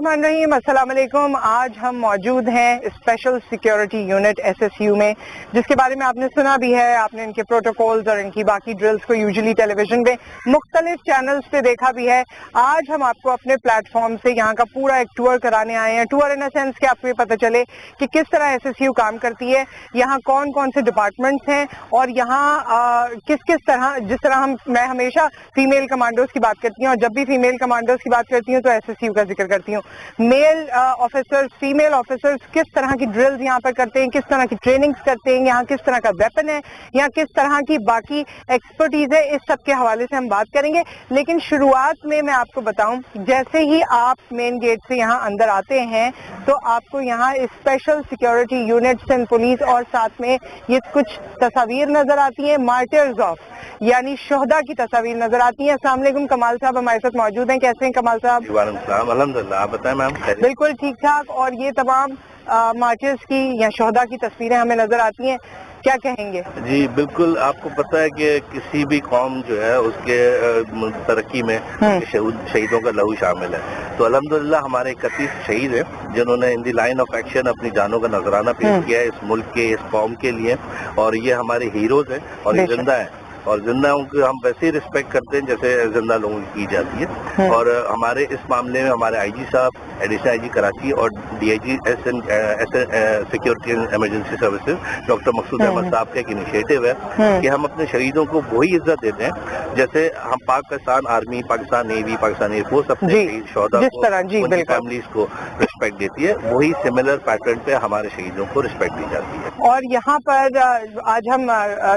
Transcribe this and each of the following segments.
बिस्मिल्लाहिर्रहमानिर्रहीम, अस्सलाम वालेकुम। आज हम मौजूद हैं स्पेशल सिक्योरिटी यूनिट SSU में, जिसके बारे में आपने सुना भी है। आपने इनके प्रोटोकॉल्स और इनकी बाकी ड्रिल्स को यूजुअली टेलीविजन पे मुख्तलिफ चैनल्स पे देखा भी है। आज हम आपको अपने प्लेटफॉर्म से यहाँ का पूरा एक टूर कराने आए हैं। टूर इन अ सेंस कि आपको ये पता चले कि किस तरह SSU काम करती है, यहाँ कौन कौन से डिपार्टमेंट्स हैं और यहाँ किस किस तरह, जिस तरह मैं हमेशा फीमेल कमांडोज की बात करती हूँ और जब भी फीमेल कमांडोज की बात करती हूँ तो SSU का जिक्र करती हूँ। मेल ऑफिसर्स, फीमेल ऑफिसर्स किस तरह की ड्रिल्स यहाँ पर करते हैं, किस तरह की ट्रेनिंग्स करते हैं, यहाँ किस तरह का वेपन है, यहाँ किस तरह की बाकी एक्सपर्टीज है, इस सब के हवाले से हम बात करेंगे। लेकिन शुरुआत में मैं आपको बताऊं, जैसे ही आप मेन गेट से यहाँ अंदर आते हैं तो आपको यहाँ special security units and police और साथ में ये कुछ तस्वीर नजर आती हैं, मार्टियर्स ऑफ यानी शोहदा की तस्वीर नजर आती है। अस्सलाम वालेकुम, कमाल साहब हमारे साथ मौजूद हैं। कैसे हैं कमाल साहब? अल्हम्दुलिल्लाह, आप बताएं मैम। बिल्कुल ठीक ठाक। और ये तमाम मार्टियर्स की या शोहदा की तस्वीरें हमें नजर आती हैं, क्या कहेंगे? जी बिल्कुल, आपको पता है कि किसी भी कौम जो है उसके तरक्की में शहीदों का लहू शामिल है। तो अल्हम्दुलिल्लाह हमारे 31 शहीद हैं जिन्होंने इन दी लाइन ऑफ एक्शन अपनी जानों का नजराना पेश किया है इस मुल्क के, इस कौम के लिए, और ये हमारे हीरोज हैं और ये जिंदा है। और जिंदाओं की हम वैसे ही रिस्पेक्ट करते हैं जैसे जिंदा लोगों की जाती है। और हमारे इस मामले में हमारे IG साहब, एडिशनल IG कराची और DIG security and emergency services doctor Maqsood Ahmed साहब का एक इनिशिएटिव है कि हम अपने शहीदों को वही इज्जत देते हैं जैसे हम Pakistan army, Pakistan navy, Pakistan air force अपने शहीद शोहदा को, उनकी फैमिलीज को रिस्पेक्ट देती है, वही सिमिलर पैटर्न पे हमारे शहीदों को रिस्पेक्ट दी जाती है। और यहाँ पर आज हम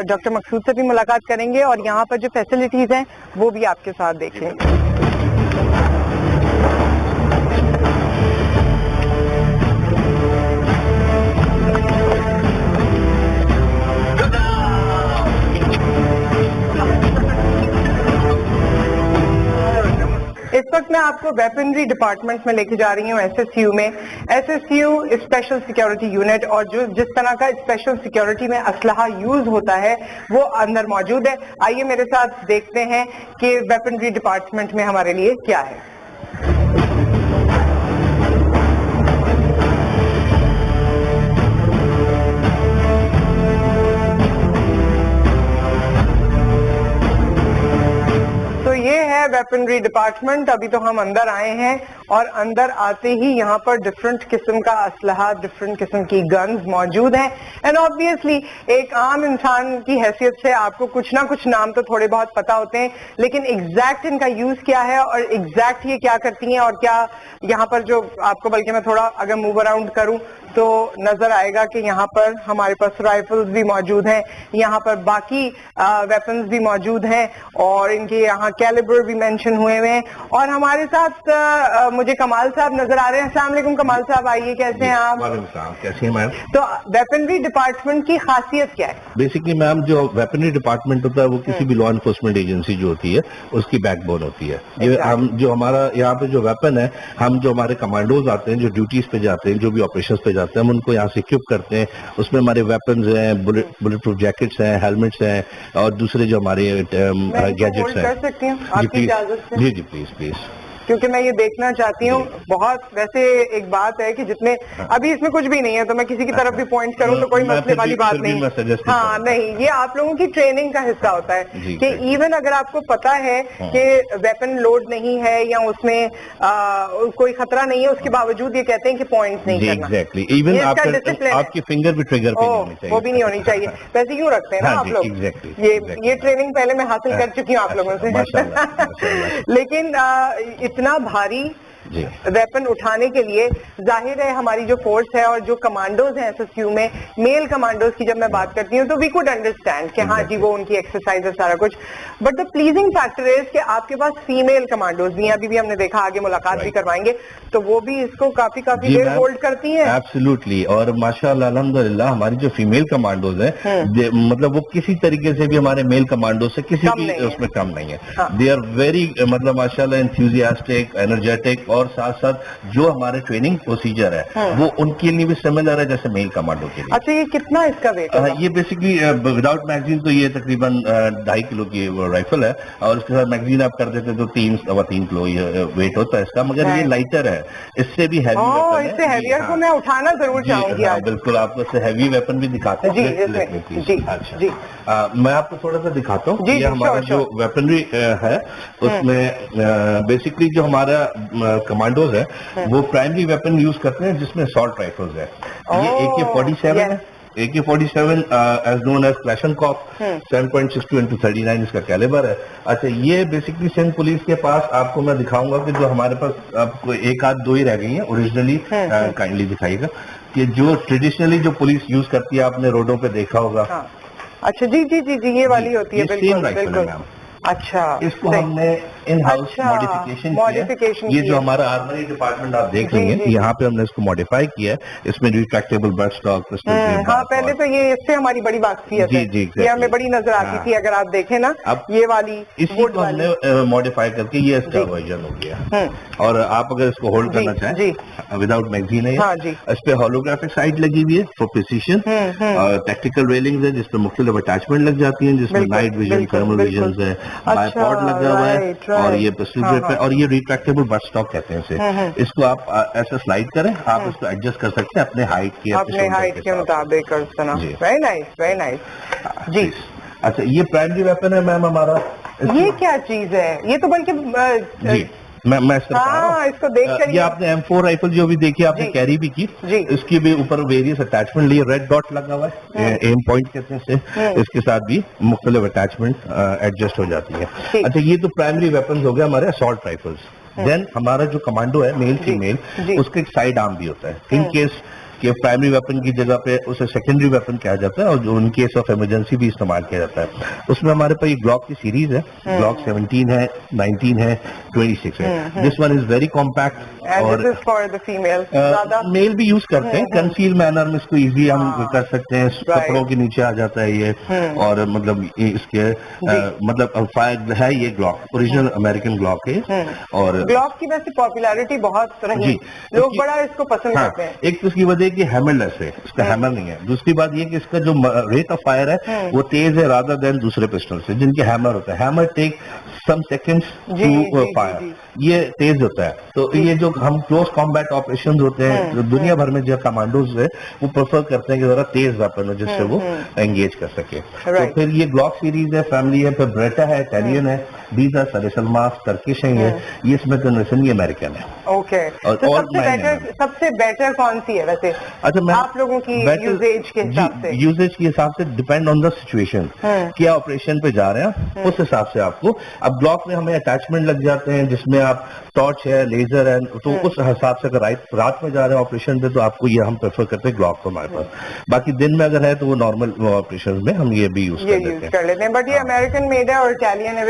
डॉक्टर मकसूद से भी मुलाकात करेंगे और यहाँ पर जो फैसिलिटीज हैं वो भी आपके साथ देखेंगे। इस वक्त मैं आपको वेपनरी डिपार्टमेंट में लेके जा रही हूँ SSU में। SSU स्पेशल सिक्योरिटी यूनिट और जो जिस तरह का स्पेशल सिक्योरिटी में असलहा यूज होता है वो अंदर मौजूद है। आइए मेरे साथ देखते हैं कि वेपनरी डिपार्टमेंट में हमारे लिए क्या है। Weaponry department. अभी तो हम अंदर आए हैं और अंदर आते ही यहाँ पर डिफरेंट किस्म का असलहा, डिफरेंट किस्म की गन्स मौजूद हैं। एंड ऑब्वियसली एक आम इंसान की हैसियत से आपको कुछ ना कुछ नाम तो थोड़े बहुत पता होते हैं, लेकिन एग्जैक्ट इनका यूज क्या है और एग्जैक्ट ये क्या करती हैं और क्या यहाँ पर जो आपको, बल्कि मैं थोड़ा अगर मूव अराउंड करूं तो नजर आएगा कि यहाँ पर हमारे पास राइफल्स भी मौजूद हैं, यहाँ पर बाकी वेपन्स भी मौजूद हैं और इनके यहाँ कैलिबर भी मेंशन हुए हैं। और हमारे साथ मुझे कमाल साहब नजर आ रहे हैं। अस्सलाम वालेकुम कमाल साहब, आइए, कैसे हैं आप? कैसे हैं मैम? तो वेपनरी डिपार्टमेंट की खासियत क्या है? बेसिकली मैम जो वेपनरी डिपार्टमेंट होता है वो किसी भी लॉ एनफोर्समेंट एजेंसी जो होती है उसकी बैकबोन होती है। ये हम जो हमारा यहाँ पे जो वेपन है, हम जो हमारे कमांडोज आते हैं जो ड्यूटीज पे जाते हैं, जो भी ऑपरेशंस पे जाते हैं, हम उनको यहाँ से इक्विप करते हैं। उसमें हमारे वेपन्स हैं, बुलेट प्रूफ जैकेट्स हैं, हेलमेट्स हैं और दूसरे जो हमारे गैजेट्स हैं। कर सकती हूँ आपकी इजाजत से? जी जी प्लीज प्लीज, क्योंकि मैं ये देखना चाहती हूँ। बहुत वैसे एक बात है कि जितने अभी इसमें कुछ भी नहीं है तो मैं किसी की तरफ भी पॉइंट करूँ तो कोई मसले वाली बात नहीं। हाँ नहीं, ये आप लोगों की ट्रेनिंग का हिस्सा होता है कि इवन अगर आपको पता है कि वेपन लोड नहीं है या उसमें कोई खतरा नहीं है, उसके बावजूद ये कहते हैं कि पॉइंट्स नहीं करना। एग्जैक्टली, इवन आपकी फिंगर भी ट्रिगर पे नहीं होनी चाहिए, वो भी नहीं होनी चाहिए। वैसे यूँ रखते हैं ना आप लोग। ये ट्रेनिंग पहले मैं हासिल कर चुकी हूँ आप लोगों से। लेकिन इतना भारी वेपन उठाने के लिए जाहिर है हमारी जो फोर्स है और जो कमांडोज हैं SSU में, मेल कमांडोज की जब मैं बात करती हूँ तो वी कुड अंडरस्टैंड कि हाँ जी वो उनकी एक्सरसाइज है सारा कुछ। But the pleasing factor is कि आपके पास फीमेल कमांडोज भी हैं। अभी भी हमने देखा, आगे मुलाकात भी करवाएंगे, तो वो भी इसको काफी देर होल्ड करती हैं। एब्सोल्युटली। और माशाल्लाह अल्हम्दुलिल्लाह हमारी जो फीमेल कमांडोज हैं मतलब वो किसी तरीके से भी हमारे मेल कमांडो से किसी भी उसमें कम नहीं है। दे आर वेरी मतलब माशाल्लाह एंथुसियास्टिक, एनर्जेटिक اور ساتھ ساتھ جو ہمارے ٹریننگ پروسیجر ہے وہ ان کے لیے بھی سملر ہے جیسے میل کمانڈو کے لیے. اچھا یہ کتنا اس کا ویٹ ہے؟ یہ بیسکلی وداؤٹ میگزین تو یہ تقریباً 2.5 کلو کی رائفل ہے, اور اس کے ساتھ میگزین آپ کر دیتے تو 3 کلو ویٹ ہوتا ہے اس کا, مگر یہ لائٹر ہے, اس سے بھی ہیوی ویپن ہے. اس سے ہیویئر کو میں اٹھانا ضرور چاہوں گی. بالکل, آپ کو اس سے ہیوی ویپن بھی دکھاتے ہیں. میں آپ کو تھوڑا سا دکھاتا ہوں. یہ ہمارا جو ویپنری ہے اس میں بیسکلی جو ہمارا کمانڈوز ہے وہ پرائمری ویپن یوز کرتے ہیں جس میں اسالٹ رائفلز ہے. یہ AK-47 ہے. AK-47 as known as Kalashnikov 7.62x39 اس کا کیلیبر ہے. اچھا یہ بیسکلی سندھ پولیس کے پاس آپ کو میں دکھاؤں گا کہ جو ہمارے پاس آپ کو 1 آدھ 2 ہی رہ گئی ہیں اوریجنلی. کائنڈلی دکھائیے گا کہ جو ٹریڈیشنلی جو پولیس یوز کرتی ہے آپ نے روڈوں پہ دیکھا ہوگا. اچھا جی جی جی جی یہ والی ہوتی ہے. بالکل بالکل. اچھا اس کو ہم نے ان ہاؤس ماڈیفیکیشن یہ جو ہمارا آرمری ڈپارٹمنٹ آپ دیکھ رہی ہیں یہاں پہ ہم نے اس کو ماڈیفائی کیا ہے. اس میں ریٹریکٹیبل بٹ اسٹاک. ہاں پہلے تو یہ اس سے ہماری بڑی واقفیت ہے. یہ ہمیں بڑی نظر آتی تھی. اگر آپ دیکھیں نا یہ والی اسی کو ہم نے ماڈیفائی کر کے یہ اس کا ورژن ہو گیا. اور آپ اگر اس کو ہولڈ کرنا چاہیں وداؤٹ میگزین ہے, اس پہ ہولوگرافک سائٹ لگی ہوئی ہے فور پریسیشن. اور ٹیکٹیکل ریلنگز ہے جس پہ مختلف اٹیچمنٹ لگ جاتی ہیں, جس میں نائٹ ویژن, تھرمل ویژن ہے, بائی پوڈ لگا ہوا ہے, اور یہ پسٹل گریپ ہے, اور یہ ریٹریکٹیبل بٹ اسٹاک کہتے ہیں اسے. اس کو آپ ایسا سلائڈ کریں, آپ اس کو ایڈجسٹ کر سکتے ہیں اپنے ہائٹ کے مطابق. Very nice very nice. جی اچھا یہ پرائمری ویپن ہے میم ہمارا. یہ کیا چیز ہے؟ یہ تو بلکہ جی میں اس کو دیکھ کر یہ آپ نے M4 رائفل جو بھی دیکھی آپ نے کیری بھی کی, اس کی بھی اوپر ویریس اٹیچمنٹ لیے. ریڈ ڈاٹ لگا ہوا ہے, ایم پوائنٹ کہتے ہیں اسے. اس کے ساتھ بھی مختلف اٹیچمنٹ ایڈجسٹ ہو جاتی ہیں. اچھا یہ تو پرائمری ویپنز ہو گیا ہمارے اسالٹ رائفلز. دین ہمارا جو کمانڈو ہے میل فیمیل, اس کا ایک سائڈ آرم بھی ہوتا ہے ان کیس کہ پرائمری ویپن کی جگہ پہ اسے سیکنڈری ویپن کہا جاتا ہے, اور جو ان کیس آف ایمرجنسی بھی استعمال کیا جاتا ہے. اس میں ہمارے پاس یہ گلاک کی سیریز ہے. گلاک 17 ہے, 19 ہے, 26 ہے. This one is very compact, اور میل بھی یوز کرتے ہیں کنسیل مینر میں. اس کو ایزی ہم کر سکتے ہیں, کپڑوں کے نیچے آ جاتا ہے یہ. اور مطلب اس کے مطلب فائر ہے یہ گلاک اوریجنل امریکن گلاک ہے. اور گلاک کی ویسے پاپولیرٹی بہت رہی, لوگ بڑا اس کو پسند کرتے ہیں. ایک تو اس کی وجہ کہ ہیمر لیس ہے, اس کا ہیمر نہیں ہے. دوسری بات یہ کہ اس کا جو ریٹ آف فائر ہے وہ تیز ہے رادر دین دوسرے پسٹل سے جن کے ہیمر ہوتا ہے. Hammer take some seconds to fire, یہ تیز ہوتا ہے. تو یہ جو ہم کلوز کمبیٹ آپریشنز ہوتے ہیں جو دنیا بھر میں جو کمانڈوز ہے وہ پریفر کرتے ہیں کہ ذرا تیز ویپن ہو جس سے وہ انگیج کر سکے. تو پھر یہ گلاک سیریز ہے, فیملی ہے, پھر بریٹا ہے, اٹیلین ہے, دیز آر سلماس, ٹرکش ہے. یہ اس میں کنورشن یہ امریکن ہے. اوکے, سب سے بیٹر کون سی ہے ویسے آپ لوگوں کی یوزیج کے حساب سے؟ یوزیج کے حساب سے ڈیپینڈ آن دا سچویشن, کیا آپریشن پہ جا رہے ہیں اس حساب سے آپ کو. اب بلاک میں ہمیں اٹیچمنٹ لگ جاتے ہیں جس میں آپ ٹارچ ہے, لیزر ہے, تو اس حساب سے اگر رات میں جا رہے ہیں آپریشن پہ تو آپ کو یہ ہم پریفر کرتے ہیں گلاک کو ہمارے پاس. باقی دن میں اگر ہے تو وہ نارمل آپریشن میں ہم یہ بھی یوز کر لیتے ہیں. بٹ یہ امریکن میڈ ہے اور اٹیلین ہے,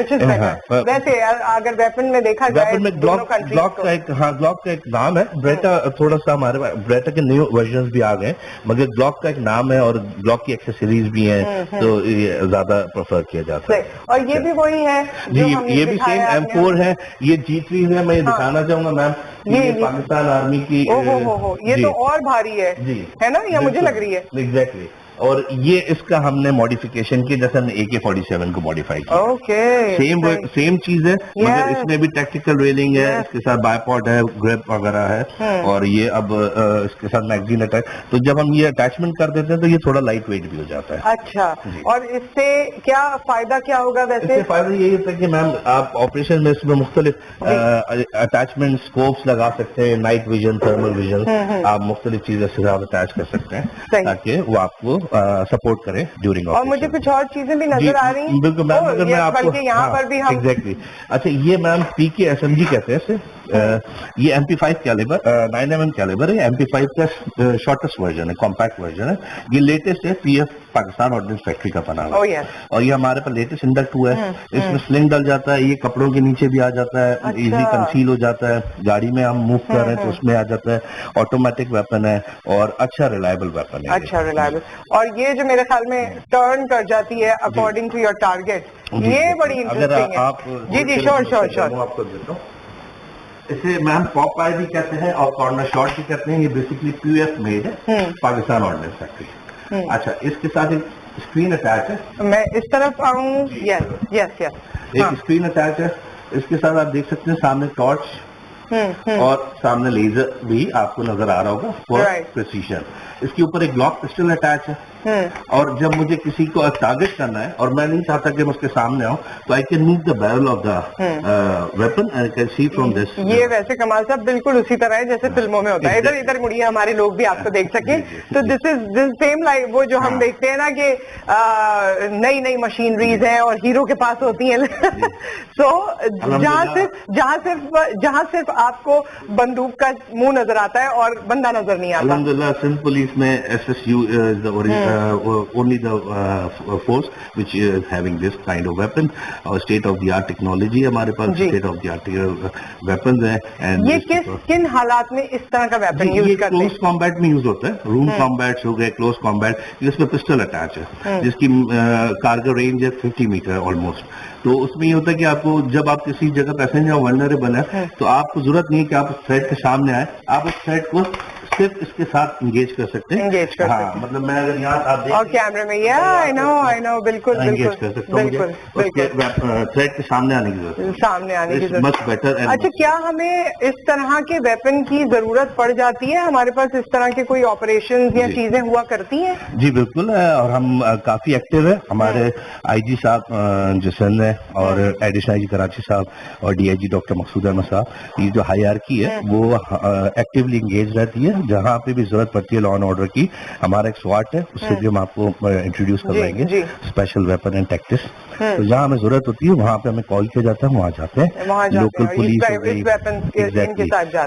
ویسے اگر ویپن میں دیکھا جائے گلاک کا ایک نام ہے. بریٹا تھوڑا سا ہمارے بریٹا کے نیو ورژنز بھی آ گئے, مگر گلاک کا ایک نام ہے اور گلاک کی ایکسیسریز بھی ہیں, تو یہ زیادہ پریفر کیا جاتا ہے. اور یہ بھی وہی ہے جی, یہ بھی سیم M4 ہے. یہ G3 ہے. میں یہ دکھانا چاہوں گا میم, یہ پاکستان آرمی کی, یہ تو اور بھاری ہے نا, یہ مجھے لگ رہی ہے. ایگزیکٹلی. اور یہ اس کا ہم نے ماڈیفیکیشن کی, جیسے ہم نے AK-47 کو ماڈیفائی کیا. سیم چیز ہے, مگر اس میں بھی ٹیکٹیکل ریلنگ ہے, اس کے ساتھ بائی پوڈ ہے, گریپ وغیرہ ہے, اور یہ اب اس کے ساتھ میگزین اٹیچ. تو جب ہم یہ اٹیچمنٹ کر دیتے ہیں تو یہ تھوڑا لائٹ ویٹ بھی ہو جاتا ہے. اچھا, اور اس سے کیا فائدہ کیا ہوگا ویسے؟ اس سے فائدہ یہی ہوتا ہے کہ میم آپ آپریشن میں اس میں مختلف اٹیچمنٹ اسکوپس لگا سکتے ہیں, نائٹ ویژن, تھرمل ویژن, آپ مختلف چیزیں سے اٹیچ کر سکتے ہیں تاکہ وہ آپ کو سپورٹ کرے ڈیورنگ. اور مجھے کچھ اور چیزیں بھی نظر آ رہی ہیں. بالکل میم, اگر میں آپ کو یہاں پر بھی ہم ایگزیکٹلی. اچھا یہ میم PK-SMG کہتے ہیں اسے. یہ MP5 کیلیبر 9mm کیلیبر ہے. MP5 کا شارٹیسٹ ورژن ہے, کمپیکٹ ورژن ہے. یہ لیٹسٹ ہے PF پاکستان آرڈننس فیکٹری کا بنا ہوا ہے, اور یہ ہمارے پاس لیٹسٹ انڈر 2 ہے. اس میں سلنگ ڈل جاتا ہے, یہ کپڑوں کے نیچے بھی آ جاتا ہے, ایزی کنسیل ہو جاتا ہے. گاڑی میں ہم موو کر رہے ہیں تو اس میں آ جاتا ہے. آٹومیٹک ویپن ہے اور اچھا ریلائبل ویپن ہے. اچھا ریلائبل. اور یہ جو میرے خیال میں ٹرن کر جاتی ہے اکارڈنگ ٹو یور ٹارگیٹ, یہ بڑی انٹرسٹنگ ہے. جی شور. آپ کو دیتا ہوں. इसे मैम पॉप आई भी कहते हैं और कॉर्नर शॉट भी कहते हैं. ये बेसिकली POF मेड है, पाकिस्तान ऑर्डिनेंस फैक्ट्री. अच्छा, इसके साथ एक स्क्रीन अटैच है. मैं इस तरफ आऊँ. Yes yes yes. एक स्क्रीन अटैच है. इसके साथ आप देख सकते हैं सामने टॉर्च और सामने लेजर भी आपको नजर आ रहा होगा फॉर प्रिसीजन. इसके ऊपर एक ग्लॉक पिस्टल अटैच है. और जब मुझे किसी को टारगेट करना है और मैं नहीं चाहता कि मैं उसके सामने आऊं, तो I can move the barrel of the weapon and I can see from this. ये वैसे कमाल साहब बिल्कुल उसी तरह है जैसे फिल्मों में होता है. इधर इधर मुड़िए, हमारे लोग भी आपको देख सके. तो दिस सेम लाइक वो जो हम देखते हैं ना कि नई नई मशीनरीज हैं और हीरो के पास होती हैं. सो जहाँ सिर्फ आपको बंदूक का मुंह नजर आता है और बंदा नजर नहीं आता. अल्हम्दुलिल्लाह सिंध पुलिस में SSU is the only the force which is having this kind of weapon. और state of the art technology हमारे पास, state of the art weapons है. एंड ये किन हालात में इस तरह का वेपन यूज करते हैं? क्लोज कॉम्बैट में यूज होता है. रूम कॉम्बैट्स हो गए, क्लोज कॉम्बैट. इसमें पिस्टल अटैच है जिसकी कारगर रेंज है 50 मीटर ऑलमोस्ट. तो उसमें ये होता है कि आपको जब आप किसी जगह पैसेंजर वल्नरेबल है तो आपको जरूरत नहीं है कि आप थ्रेट के सामने आए. आप उस थ्रेट को सिर्फ इसके साथ इंगेज कर सकते हैं. मतलब मैं अगर यहाँ आप देखें और कैमरे में आई नो बिल्कुल एंगेज कर सकता हूँ. थ्रेट के सामने आने की जरूरत मच बेटर. अच्छा, क्या हमें इस तरह के वेपन की जरूरत पड़ जाती है? हमारे पास इस तरह के कोई ऑपरेशन या चीजें हुआ करती हैं? जी बिल्कुल है, और हम काफी एक्टिव है. हमारे IG साहब जो सिंध है और एडिशनल IG कराची साहब और DIG डॉक्टर मकसूद अहमद साहब, ये जो हायरार्की है वो एक्टिवली इंगेज रहती है. जहाँ पे भी जरूरत पड़ती है लॉ एंड ऑर्डर की, हमारा एक SWAT है, उससे भी हम आपको इंट्रोड्यूस करवाएंगे, स्पेशल वेपन एंड टैक्टिक्स. तो जहाँ हमें जरूरत होती है वहाँ पे हमें कॉल किया जाता है, वहाँ जाते हैं.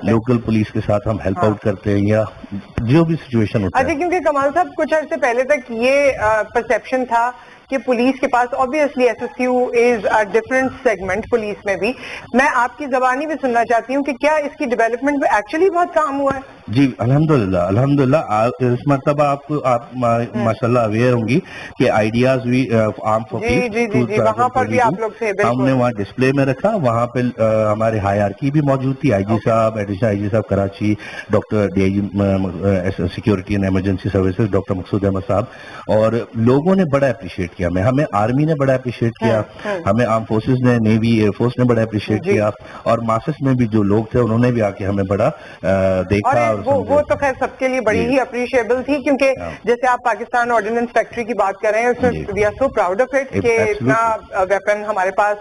लोकल पुलिस के साथ हम हेल्प आउट करते हैं या जो भी सिचुएशन होता है. अच्छा, क्योंकि कमाल साहब कुछ अर्से पहले तक ये परसेप्शन था कि पुलिस के पास obviously SSU is a different segment police में भी. मैं आपकी जबानी भी सुनना चाहती हूँ कि क्या इसकी डेवलपमेंट में एक्चुअली बहुत काम हुआ है? जी अल्हम्दुलिल्लाह. इस मरतबा आप माशाल्लाह अवेयर होंगी कि आइडियाज भी आर्म फोर्स जी वहाँ पर भी आप लोग थे. हमने वहाँ डिस्प्ले में रखा. वहाँ पे हमारे हायरार्की भी मौजूद थी. IG साहब, एडिशनल IG साहब Karachi, doctor DIG security and emergency services doctor Maqsood Ahmed साहब. और लोगों ने बड़ा अप्रिशिएट किया. हमें आर्मी ने बड़ा अप्रिशिएट किया, हमें आर्म फोर्सेज ने, नेवी, एयरफोर्स ने बड़ा अप्रिशिएट किया, और मासेस में भी जो लोग थे उन्होंने भी आके हमें बड़ा देखा. वो तो खैर सबके लिए बड़ी ही अप्रिशिएबल थी, क्योंकि जैसे आप पाकिस्तान ऑर्डिनेंस फैक्ट्री की बात कर रहे हैं, उसमें we are so proud of it कि इतना वेपन हमारे पास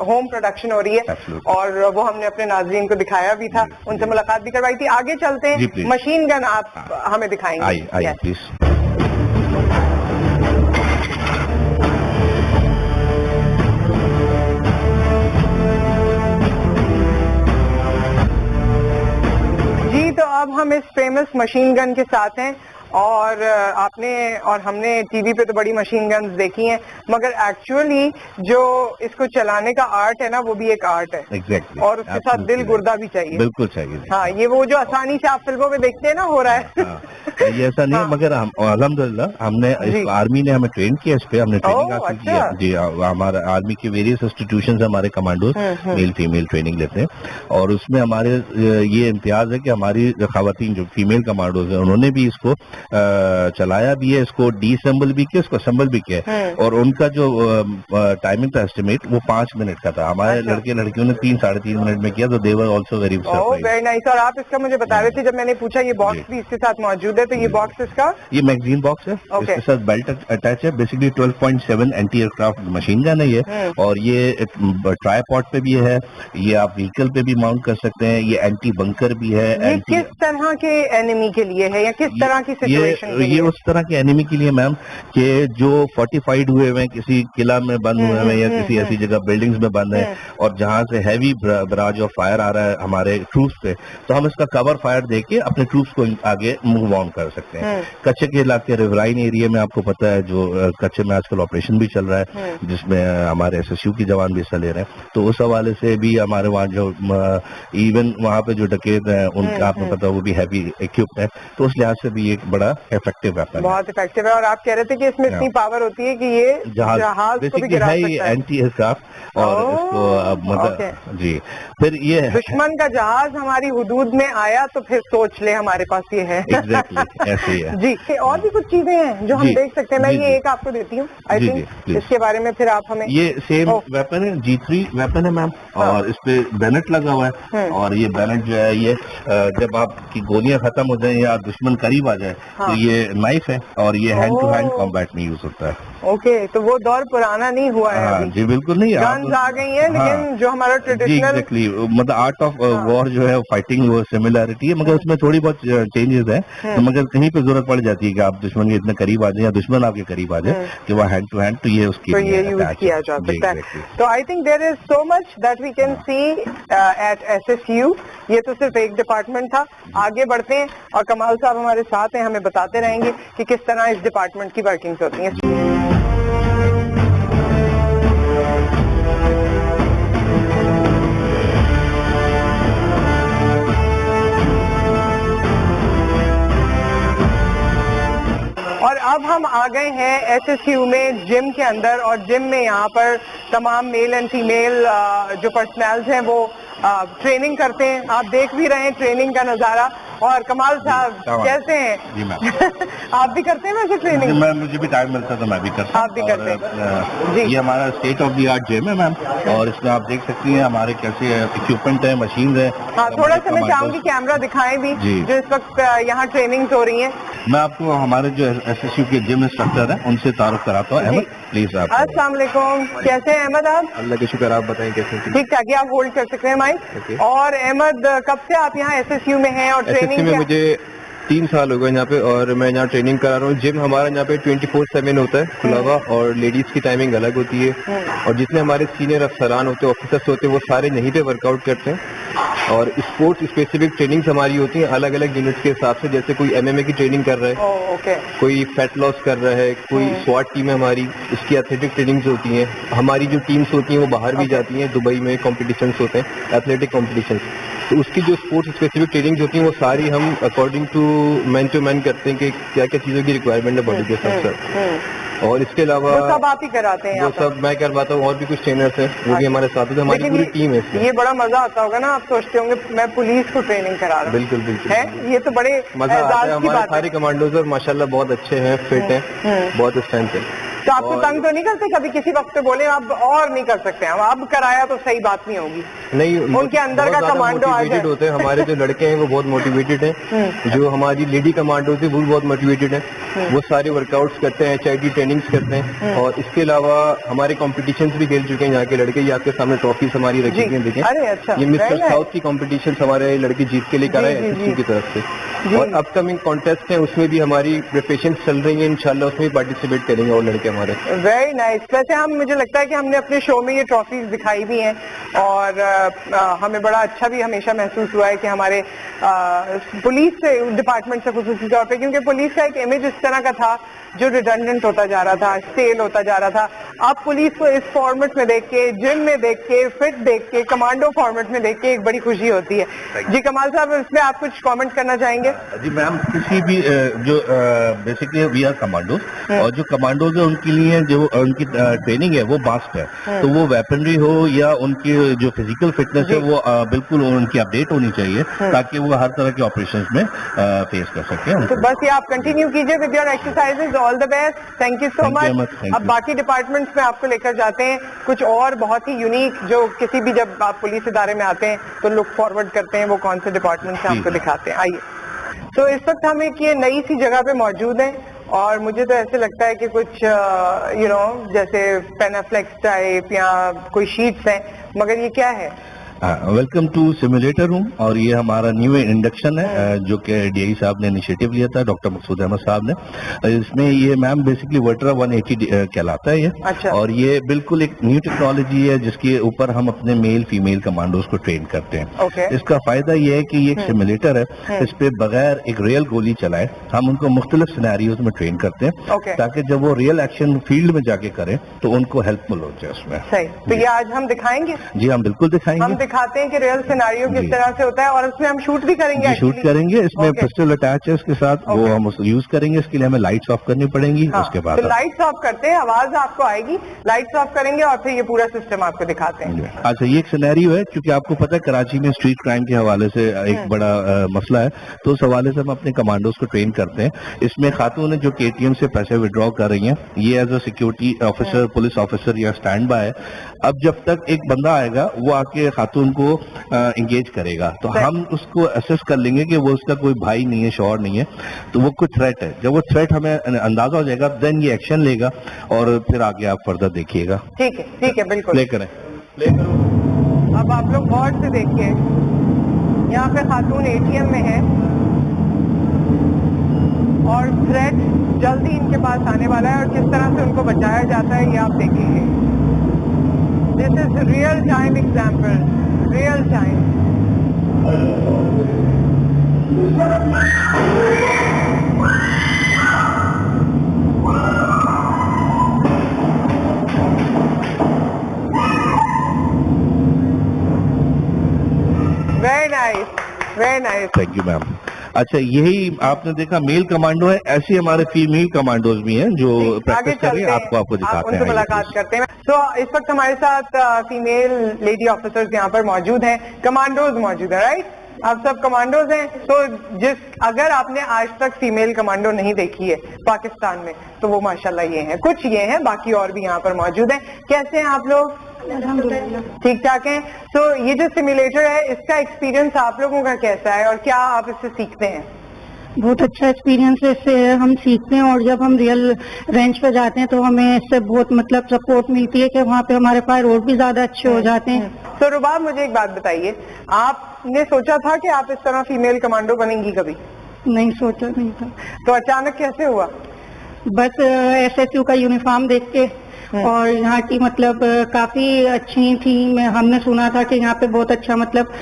होम प्रोडक्शन हो रही है. और वो हमने अपने नाजरीन को दिखाया भी था, उनसे मुलाकात भी करवाई थी. आगे चलते हैं, मशीन गन आप हमें दिखाएंगे. तो अब हम इस फेमस मशीन गन के साथ हैं, और आपने और हमने टीवी पे तो बड़ी मशीन गन्स देखी हैं, मगर एक्चुअली जो इसको चलाने का आर्ट है ना, वो भी एक आर्ट है. Exactly. और उसके साथ दिल गुर्दा भी चाहिए. बिल्कुल चाहिए. हाँ, ये वो जो आसानी से आप फिल्मों में देखते हैं ना हो रहा है. ये ऐसा नहीं है, मगर हम अल्हम्दुलिल्लाह हमने आर्मी ने हमें ट्रेन किया इस पे. हमने ट्रेनिंग हासिल किया. जी, हमारा आर्मी के वेरियस इंस्टीट्यूशंस हमारे कमांडोज मेल फीमेल ट्रेनिंग लेते हैं, और उसमें हमारे ये इम्तियाज है कि हमारी खवातीन जो फीमेल कमांडोज है उन्होंने भी इसको चलाया भी है, इसको डीअसेंबल भी किया, इसको असेंबल भी किया. और उनका जो टाइमिंग था एस्टिमेट वो 5 मिनट का था. हमारे लड़के लड़कियों ने 3-3.5 मिनट में किया. तो दे वर आल्सो वेरी नाइस. और आप इसका मुझे बता रहे थे, जब मैंने पूछा ये बॉक्स भी इसके साथ मौजूद है, तो ये बॉक्स इसका, ये मैगजीन बॉक्स है. इसके साथ बेल्ट अटैच है. Basically 12.7 anti aircraft machine gun है ये. और ये ट्राईपॉड पे भी है, ये आप व्हीकल पे भी माउंट कर सकते हैं. ये एंटी बंकर भी है. ये किस तरह के एनिमी के लिए है या किस तरह की सिचुएशन? ये उस तरह के एनिमी के लिए मैम कि जो फोर्टिफाइड हुए हैं, किसी किला में बंद हुए हैं या किसी ऐसी जगह बिल्डिंग्स में बंद है, और जहां से हैवी बराज ऑफ फायर आ रहा है हमारे ट्रूप्स पे, तो हम इसका कवर फायर देके अपने ट्रूप्स को आगे मूव ऑन कर सकते हैं. कच्चे के इलाके रिवराइन एरिया में आपको पता है जो कच्चे में आजकल ऑपरेशन भी चल रहा है, जिसमें हमारे SSU की जवान भी हिस्सा ले रहे हैं. तो उस हवाले से भी हमारे वहाँ जो इवन वहाँ पे जो डकैत है उनका आपको पता है वो भी हैवी इक्विप्ड है. तो उस लिहाज से भी एक बड़ा इफेक्टिव वेपन है। बहुत इफेक्टिव है। और आप कह रहे थे कि इसमें इतनी पावर होती है कि ये जहाज को भी गिरा सकता है। एंटी एयरक्राफ्ट और इसको जी। फिर ये दुश्मन का जहाज हमारी हुदूद में आया तो फिर सोच ले हमारे पास ये है। एग्जैक्टली ऐसे ही है जी। और भी कुछ चीजें हैं जो हम देख सकते हैं। मैं ये एक आपको देती हूँ, आई थिंक इसके बारे में फिर आप हमें। ये सेम वेपन है, G3 वेपन है मैम, और इस पे बैनेट लगा हुआ है। और ये बैनेट जो है ये जब आपकी गोलियां खत्म हो जाए या दुश्मन करीब आ जाए तो ये नाइफ है, और ये हैंड टू हैंड कॉम्बैट में यूज होता है। ओके, तो वो दौर पुराना नहीं हुआ है अभी। जी बिल्कुल नहीं, गन्स आ गई है, लेकिन जो हमारा ट्रेडिशनल एग्जैक्टली मतलब आर्ट ऑफ वॉर जो है फाइटिंग वो सिमिलरिटी है, मगर उसमें थोड़ी बहुत चेंजेस है। तो मगर कहीं पे जरूरत पड़ जाती है कि आप दुश्मन के इतने करीब आ जाए या दुश्मन आपके करीब आ जाए कि वो हैंड टू हैंड, तो ये उसकी तो ये यूज किया जा सकता है। तो I think there is so much that we can see at SSU। ये तो सिर्फ एक डिपार्टमेंट था, आगे बढ़ते हैं और कमाल साहब हमारे साथ हैं, हमें बताते रहेंगे कि किस तरह इस डिपार्टमेंट की वर्किंग्स होती हैं। और अब हम आ गए हैं SSU में जिम के अंदर, और जिम में यहाँ पर तमाम मेल एंड फीमेल जो पर्सनल्स हैं वो ट्रेनिंग करते हैं। आप देख भी रहे हैं ट्रेनिंग का नजारा। और कमाल साहब कैसे हैं? जी मैम। आप भी करते हैं वैसे ट्रेनिंग? मैम मुझे भी टाइम मिलता है तो मैं भी करता हूँ। आप भी करते हैं? जी। ये हमारा state of the art gym है मैम, और इसमें आप देख सकती हैं हमारे कैसे इक्विपमेंट है, मशीन है। हाँ, थोड़ा सा मैं चाहूंगी कैमरा दिखाएं भी जो इस वक्त यहाँ ट्रेनिंग हो रही है। मैं आपको हमारे जो SSU के जिम इंस्ट्रक्टर हैं उनसे तारुफ कराता हूँ। अहमद प्लीज आप। अस्सलाम वालेकुम, कैसे हैं अहमद आप? अल्लाह के शुक्र, आप बताएं कैसे? ठीक ठाक, आप होल्ड कर सकते हैं माइक। और अहमद, कब से आप यहाँ SSU में हैं और ट्रेनिंग में? मुझे 3 साल हो गए यहाँ पे, और मैं यहाँ ट्रेनिंग करा रहा हूँ। जिम हमारा यहाँ पे 24/7 होता है खुला हुआ, और लेडीज की टाइमिंग अलग होती है। और जितने हमारे सीनियर अफसरान होते हैं, ऑफिसर्स होते हैं, वो सारे यहीं पे वर्कआउट करते हैं। और स्पोर्ट्स स्पेसिफिक ट्रेनिंग्स हमारी होती हैं अलग अलग यूनिट्स के हिसाब से। जैसे कोई MMA की ट्रेनिंग कर रहा है, कोई फैट लॉस कर रहा है, कोई स्वाट टीम है हमारी, उसकी एथलेटिक ट्रेनिंग्स होती हैं। हमारी जो टीम्स होती हैं वो बाहर भी जाती हैं, दुबई में कॉम्पिटिशन्स होते हैं, एथलेटिक कॉम्पिटिशन्स। तो उसकी जो स्पोर्ट्स स्पेसिफिक ट्रेनिंग होती हैं वो सारी हम according to man to man करते हैं कि क्या क्या चीज़ों की रिक्वायरमेंट है बॉडी के हिसाब से। और इसके अलावा वो सब आप ही कराते हैं? वो सब मैं करवाता हूँ, और भी कुछ ट्रेनर्स हैं वो भी हमारे साथ होते हैं, हमारी पूरी टीम है। ये बड़ा मजा आता होगा ना, आप सोचते होंगे मैं पुलिस को ट्रेनिंग करा रहा हूँ। बिल्कुल बिल्कुल है, ये तो बड़े मजा आता है। हमारे सारे कमांडोज और माशाल्लाह बहुत अच्छे हैं, फिट हैं, बहुत स्ट्रेंथ है। तो आपको तंग तो नहीं करते कभी किसी वक्त पे बोले आप और नहीं कर सकते हैं, अब कराया तो सही बात नहीं होगी? नहीं, उनके अंदर का कमांडो आ जाए। होते हैं हमारे जो लड़के हैं वो बहुत मोटिवेटेड हैं। जो हमारी लेडी कमांडो थी वो भी बहुत मोटिवेटेड है। वो सारे वर्कआउट्स करते हैं, HIIT ट्रेनिंग्स करते हैं। और इसके अलावा हमारे कॉम्पिटिशन्स भी खेल चुके हैं यहाँ के लड़के। ये आपके सामने ट्रॉफीज हमारी रखी हुई हैं, देखें। अरे अच्छा, ये मिस्टर साउथ की कॉम्पिटिशन हमारे लड़के जीत के लेकर आए SSU की तरफ से। और अपकमिंग कॉन्टेस्ट है उसमें भी हमारी प्रिपरेशन चल रही है, इंशाल्लाह उसमें भी पार्टिसिपेट करेंगे और लड़के हमारे। Very nice. वैसे हम, मुझे लगता है कि हमने अपने शो में ये ट्रॉफीज दिखाई भी हैं, और हमें बड़ा अच्छा भी हमेशा महसूस हुआ है कि हमारे पुलिस से डिपार्टमेंट से खुसूसी तौर पे, क्योंकि पुलिस का एक इमेज इस तरह का था जो रिडंडेंट होता जा रहा था, स्टेल होता जा रहा था। अब पुलिस को इस फॉर्मेट में देख के, जिम में देख के, फिट देख के, कमांडो फॉर्मेट में देख के एक बड़ी खुशी होती है। जी कमाल साहब, इसमें आप कुछ कमेंट करना चाहेंगे? जी मैम, किसी भी जो बेसिकली वी आर कमांडोज, और जो कमांडोज है उनके लिए जो उनकी ट्रेनिंग है वो मास्ट है। तो वो वेपनरी हो या उनकी जो फिजिकल फिटनेस है वो बिल्कुल उनकी अपडेट होनी चाहिए, ताकि वो हर तरह के ऑपरेशंस में फेस कर सके। तो बस ये आप कंटिन्यू कीजिए with your exercises. All the best, thank you so much. अब बाकी डिपार्टमेंट्स में आपको लेकर जाते हैं, कुछ और बहुत ही यूनिक जो किसी भी, जब आप पुलिस इदारे में आते हैं तो लुक फॉरवर्ड करते हैं, वो कौन से डिपार्टमेंट से आपको दिखाते हैं। आइए। तो इस वक्त हम एक ये नई सी जगह पे मौजूद हैं, और मुझे तो ऐसे लगता है कि कुछ जैसे पेनाफ्लेक्स टाइप या कोई शीट्स हैं, मगर ये क्या है? वेलकम टू सिमुलेटर रूम, और ये हमारा न्यू इंडक्शन है जो कि DI साहब ने इनिशिएटिव लिया था, डॉक्टर मकसूद अहमद साहब ने। इसमें ये मैम बेसिकली वर्टरा 180 कहलाता है ये। अच्छा। और ये बिल्कुल एक न्यू टेक्नोलॉजी है जिसके ऊपर हम अपने मेल फीमेल कमांडोज को ट्रेन करते हैं। Okay. इसका फायदा ये है कि ये एक सिमुलेटर है, इस पे बगैर एक रियल गोली चलाए हम उनको मुख्तलिफ सिनेरियोज में ट्रेन करते हैं। Okay. ताकि जब वो रियल एक्शन फील्ड में जाके करें तो उनको हेल्पफुल हो जाए उसमें। सही। तो ये आज हम दिखाएंगे? जी हम बिल्कुल दिखाएंगे। दिखाते हैं कि रियल सिनेरियो किस तरह से होता है और उसमें हम शूट भी करेंगे शूट actually? करेंगे, इसमें Okay. पिस्टल अटैच है इसके साथ, वो हम उसको यूज करेंगे, इसके लिए हमें लाइट्स ऑफ करनी पड़ेंगी, उसके बाद तो लाइट्स ऑफ करते हैं, आवाज आपको आएगी, लाइट्स ऑफ करेंगे और फिर ये पूरा सिस्टम आपको दिखाते हैं। अच्छा, ये एक सिनेरियो है, क्योंकि आपको पता है कराची में स्ट्रीट क्राइम के हवाले से एक बड़ा मसला है, तो उस हवाले से हम अपने कमांडोज को ट्रेन करते हैं। इसमें खातून है जो KTM से पैसे विड्रॉ कर रही हैं, ये as a security officer, police officer या स्टैंड बाय है। अब जब तक एक बंदा आएगा वो आके खातून को इंगेज करेगा, तो हम उसको असेस कर लेंगे कि वो उसका कोई भाई नहीं है, शौहर नहीं है, तो वो कोई थ्रेट है। जब वो थ्रेट हमें अंदाजा हो जाएगा, देन ये एक्शन लेगा और फिर आगे आप फर्दर देखिएगा। ठीक है, बिल्कुल प्ले करें। अब आप लोग गौर से देखिए, यहाँ पे खातून ATM में है और थ्रेट जल्दी इनके पास आने वाला है और किस तरह से उनको बचाया जाता है ये आप देखेंगे। This is real time example, real time. Very nice. Thank you ma'am. अच्छा, यही आपने देखा मेल कमांडो है, ऐसे हमारे फीमेल कमांडोज भी हैं जो प्रैक्टिस कर रही हैं, आपको दिखाते हैं, उनसे मुलाकात करते हैं। तो इस वक्त हमारे साथ फीमेल लेडी ऑफिसर्स यहाँ पर मौजूद हैं, कमांडोज मौजूद है, राइट? आप सब कमांडोज हैं। तो अगर आपने आज तक फीमेल कमांडो नहीं देखी है पाकिस्तान में, तो वो माशाल्लाह ये हैं, कुछ ये हैं, बाकी और भी यहाँ पर मौजूद हैं। कैसे हैं आप लोग? ठीक ठाक हैं। तो ये जो सिमुलेटर है, इसका एक्सपीरियंस आप लोगों का कैसा है और क्या आप इससे सीखते हैं? बहुत अच्छा एक्सपीरियंस है, इससे हम सीखते हैं और जब हम रियल रेंज पे जाते हैं तो हमें इससे बहुत मतलब सपोर्ट मिलती है कि वहाँ पे हमारे पास रोड भी ज्यादा अच्छे हो जाते हैं। तो रुबाब, मुझे एक बात बताइए, आपने सोचा था कि आप इस तरह फीमेल कमांडो बनेंगी कभी? नहीं सोचा नहीं था। तो अचानक कैसे हुआ? बस SSU का यूनिफॉर्म देख के, और यहाँ की मतलब काफी अच्छी थी, हमने सुना था कि यहाँ पे बहुत अच्छा मतलब